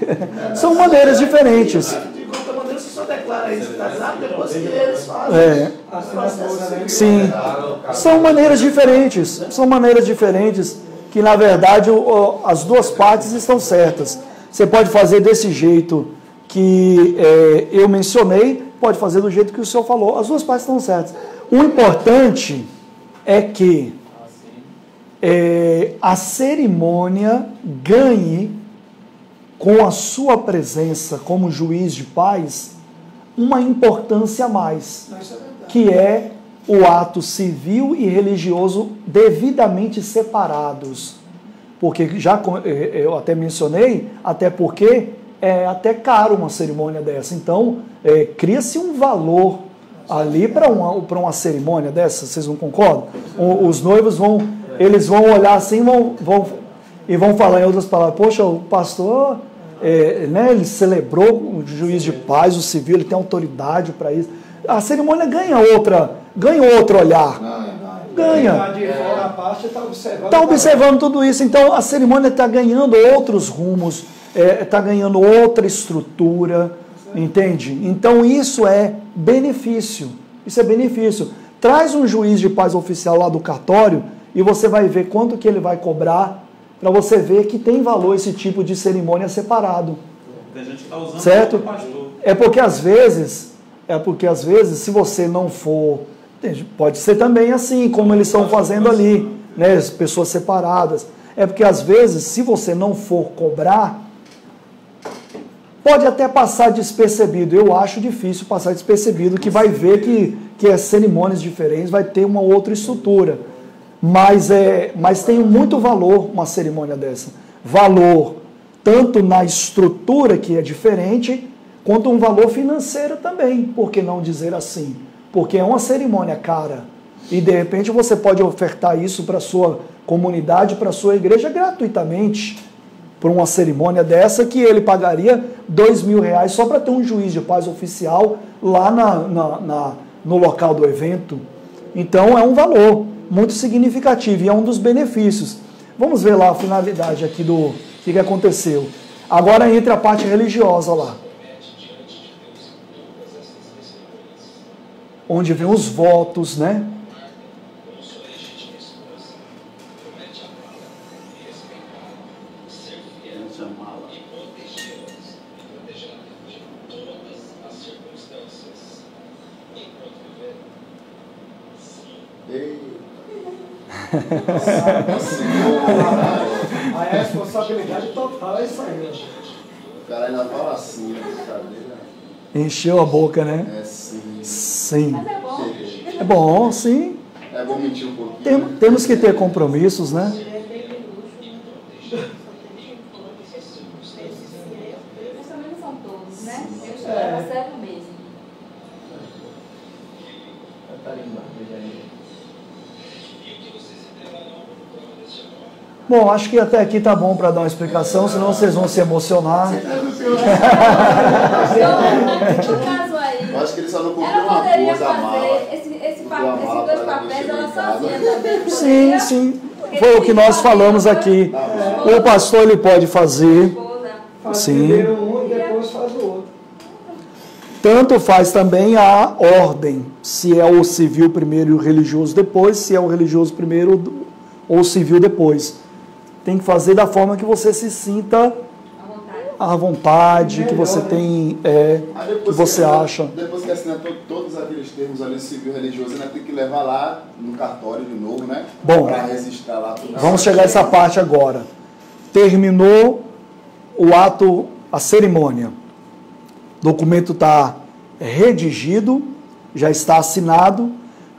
São maneiras diferentes. De qualquer maneira, você só declara eles casados depois que eles fazem. Sim. São maneiras diferentes. São maneiras diferentes. que na verdade as duas partes estão certas. Você pode fazer desse jeito que eu mencionei, pode fazer do jeito que o senhor falou. As duas partes estão certas. O importante é que a cerimônia ganhe, com a sua presença como juiz de paz, uma importância a mais, que é o ato civil e religioso devidamente separados. Porque eu até mencionei, até porque é até caro uma cerimônia dessa. Então, cria-se um valor ali para uma cerimônia dessa. Vocês não concordam? Os noivos vão olhar assim e vão falar em outras palavras: poxa, o pastor, ele celebrou o juiz de paz, o civil, ele tem autoridade para isso. A cerimônia ganha outro olhar. Ganha. Está observando tudo isso. Então, a cerimônia está ganhando outros rumos, está ganhando outra estrutura, entende? Então, isso é benefício. Isso é benefício. Traz um juiz de paz oficial lá do cartório e você vai ver quanto que ele vai cobrar, para você ver que tem valor esse tipo de cerimônia separado. Tem gente que está usando certo? o pastor. É porque às vezes, se você não for, pode ser também assim, como eles estão fazendo ali, né, as pessoas separadas. É porque às vezes, se você não for cobrar, pode até passar despercebido. Eu acho difícil passar despercebido, que vai ver que as cerimônias diferentes vai ter uma outra estrutura. Mas tem muito valor uma cerimônia dessa. Valor tanto na estrutura, que é diferente, quanto um valor financeiro também. Por que não dizer assim? Porque é uma cerimônia cara. E de repente você pode ofertar isso para a sua comunidade, para a sua igreja gratuitamente. Por uma cerimônia dessa, que ele pagaria R$2.000 só para ter um juiz de paz oficial lá no local do evento. Então é um valor muito significativo e é um dos benefícios. Vamos ver lá a finalidade aqui do que aconteceu. Agora entra a parte religiosa lá, onde vem os votos, né? A responsabilidade total é isso aí. O cara ainda fala assim, brincadeira. Encheu a boca, né? Sim. Sim. Mas é bom. É bom, sim. É bom mentir um pouquinho. Temos que ter compromissos, né? Mas também não são todos, né? Eu estou levando a sério mesmo. Bom, acho que até aqui tá bom para dar uma explicação, senão vocês vão se emocionar. No caso aí, Eu acho que ele só não comprou ela uma poderia coisa mala. fazer esses dois papéis ela sozinha também. Sim, Poderia? sim. Foi o que nós falamos aqui. O pastor ele pode fazer. Faz Sim. primeiro um e depois faz o outro. Tanto faz também a ordem, se é o civil primeiro e o religioso depois, se é o religioso primeiro ou o civil depois. Tem que fazer da forma que você se sinta à vontade, que você tem, que você acha. Depois que assina todos aqueles termos ali, civil religioso, ainda tem que levar lá no cartório de novo, né? Bom, para registrar lá tudo. Vamos chegar a essa parte agora. Terminou o ato, a cerimônia. O documento está redigido, já está assinado.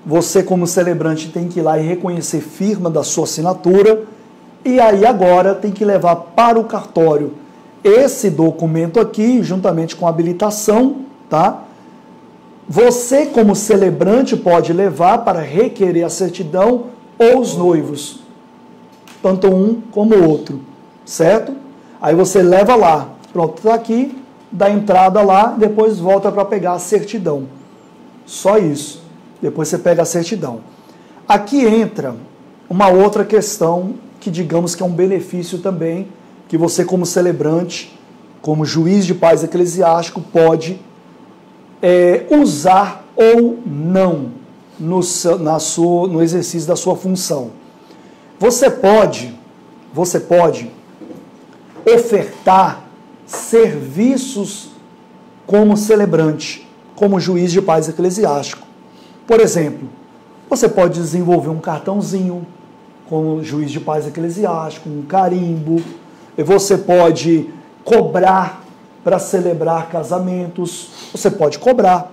Você, como celebrante, tem que ir lá e reconhecer firma da sua assinatura. E aí agora tem que levar para o cartório esse documento aqui, juntamente com a habilitação, tá? Você, como celebrante, pode levar para requerer a certidão ou os noivos, tanto um como o outro, certo? Aí você leva lá, pronto, está aqui, dá entrada lá, depois volta para pegar a certidão. Só isso. Depois você pega a certidão. Aqui entra uma outra questão que digamos que é um benefício também, que você como celebrante, como juiz de paz eclesiástico, pode usar ou não no exercício da sua função. Você pode você pode ofertar serviços como celebrante, como juiz de paz eclesiástico. Por exemplo, você pode desenvolver um cartãozinho como juiz de paz eclesiástico, um carimbo. Você pode cobrar para celebrar casamentos. Você pode cobrar.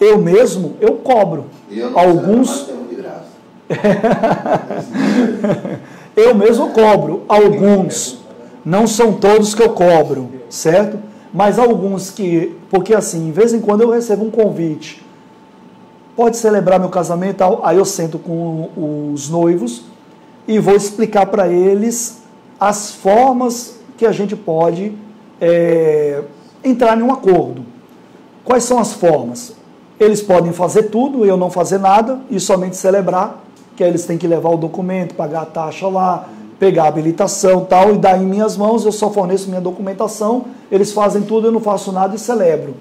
Eu mesmo, eu cobro. Alguns... Eu mesmo cobro. Alguns. Não são todos que eu cobro, certo? Mas alguns que... Porque assim, de vez em quando eu recebo um convite. Pode celebrar meu casamento? Aí eu sento com os noivos e vou explicar para eles as formas que a gente pode entrar em um acordo. Quais são as formas? Eles podem fazer tudo, eu não fazer nada e somente celebrar, que aí eles têm que levar o documento, pagar a taxa lá, pegar a habilitação e tal, e dar em minhas mãos, eu só forneço minha documentação, eles fazem tudo, eu não faço nada e celebro.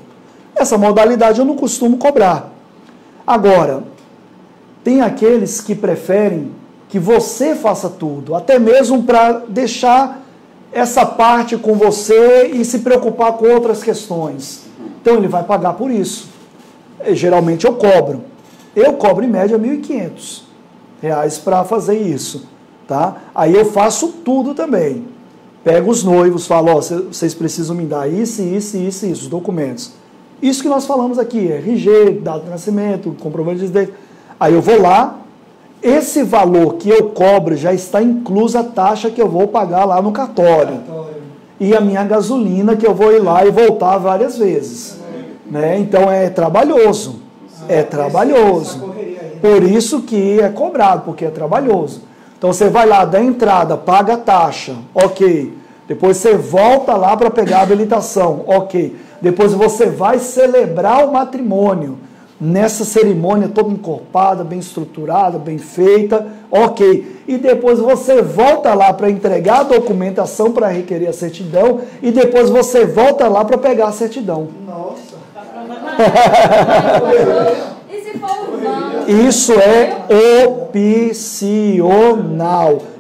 Essa modalidade eu não costumo cobrar. Agora, tem aqueles que preferem que você faça tudo, até mesmo para deixar essa parte com você e se preocupar com outras questões. Então ele vai pagar por isso. Geralmente eu cobro. Eu cobro em média R$ 1.500 para fazer isso. Tá? Aí eu faço tudo também. Pego os noivos, falo, ó, vocês precisam me dar isso, os documentos. Isso que nós falamos aqui, RG, data de nascimento, comprovante de residência. Aí eu vou lá, esse valor que eu cobro já está inclusa a taxa que eu vou pagar lá no cartório. E a minha gasolina que eu vou ir lá e voltar várias vezes. Né? Então é trabalhoso. É trabalhoso. Por isso que é cobrado, porque é trabalhoso. Então você vai lá, dá entrada, paga a taxa, ok. Depois você volta lá para pegar a habilitação, ok. Depois você vai celebrar o matrimônio. Nessa cerimônia toda encorpada, bem estruturada, bem feita, ok. E depois você volta lá para entregar a documentação para requerer a certidão e depois você volta lá para pegar a certidão. Nossa. E se for urbano? Isso é opcional.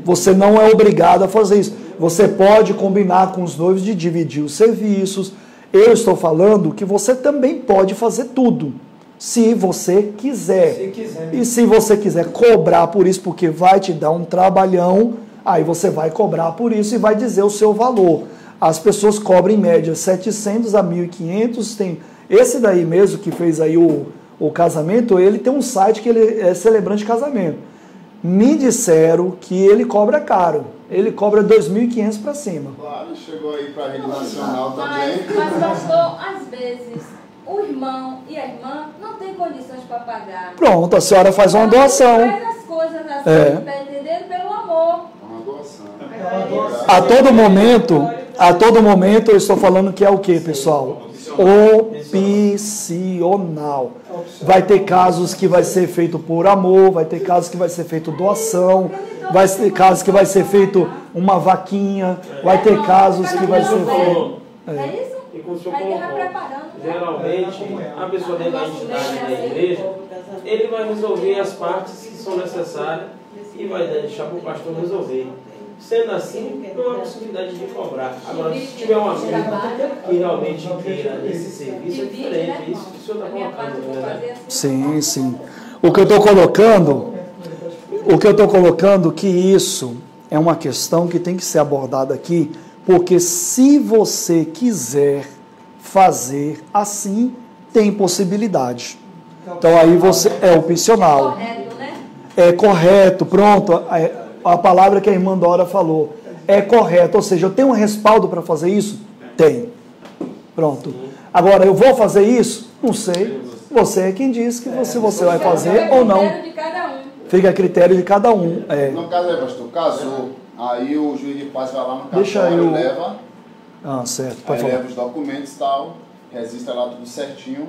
Você não é obrigado a fazer isso. Você pode combinar com os noivos de dividir os serviços. Eu estou falando que você também pode fazer tudo. Se você quiser. E se você quiser cobrar por isso, porque vai te dar um trabalhão, aí você vai cobrar por isso e vai dizer o seu valor. As pessoas cobram em média 700 a 1.500. Tem esse daí mesmo que fez aí o casamento, ele tem um site que ele é celebrante de casamento. Me disseram que ele cobra caro. Ele cobra 2.500 para cima. Claro, chegou aí para a rede nacional também. Mas pastor, às vezes, o irmão e a irmã não têm condições para pagar. Pronto, a senhora faz uma doação. Faz as coisas assim, tá entendendo? Pelo amor. Uma doação. A todo momento eu estou falando que é o que, pessoal? Opcional. Vai ter casos que vai ser feito por amor, vai ter casos que vai ser feito doação, vai ter casos que vai ser feito uma vaquinha, vai ter casos que vai ser feito... É isso? E com o senhor Aí ele vai colocou, preparando. geralmente, a pessoa dentro da entidade da igreja, ele vai resolver as partes que são necessárias e vai deixar para o pastor resolver. Sendo assim, não há possibilidade de cobrar. Agora, se tiver um amigo que realmente queira esse serviço, é diferente. É isso que o senhor está colocando, né? Sim, sim. O que eu estou colocando que isso é uma questão que tem que ser abordada aqui, porque se você quiser fazer assim, tem possibilidade. Então aí você é opcional. Correto, né? É correto, pronto. A palavra que a irmã Dora falou é correto, ou seja, eu tenho um respaldo para fazer isso? Tem. Pronto. Agora, eu vou fazer isso? Não sei. Você é quem diz que você vai fazer ou não. Fica a critério de cada um. No caso aí, pastor, casou, aí o juiz de paz vai lá no Deixa cartório, leva, certo, aí pode falar. leva os documentos e tal, registra lá tudo certinho,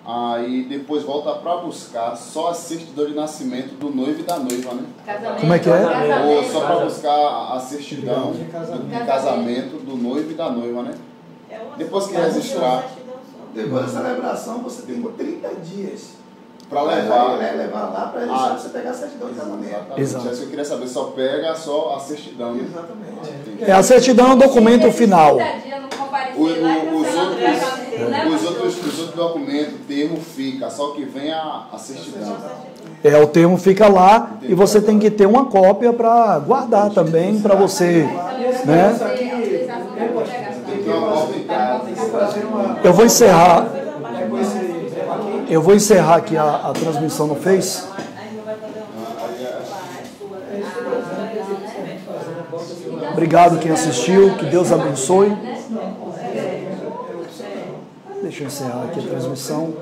aí depois volta para buscar só a certidão de nascimento do noivo e da noiva, né? Casamento. Como é que é? Ou só para buscar a certidão de casamento do noivo e da noiva, né? Depois que registrar. Depois da celebração, você tem 30 dias Para levar. Levar lá para deixar você pegar a certidão de casamento. Exatamente. Exato. É isso que eu queria saber, só pega só a certidão. Exatamente. A certidão é o documento final. Os outros documentos, o termo fica, só que vem a certidão. O termo fica lá e você tem que ter uma cópia para guardar também, para você, né? Eu vou encerrar aqui a transmissão no Face. Obrigado quem assistiu, que Deus abençoe. Deixa eu encerrar aqui a transmissão.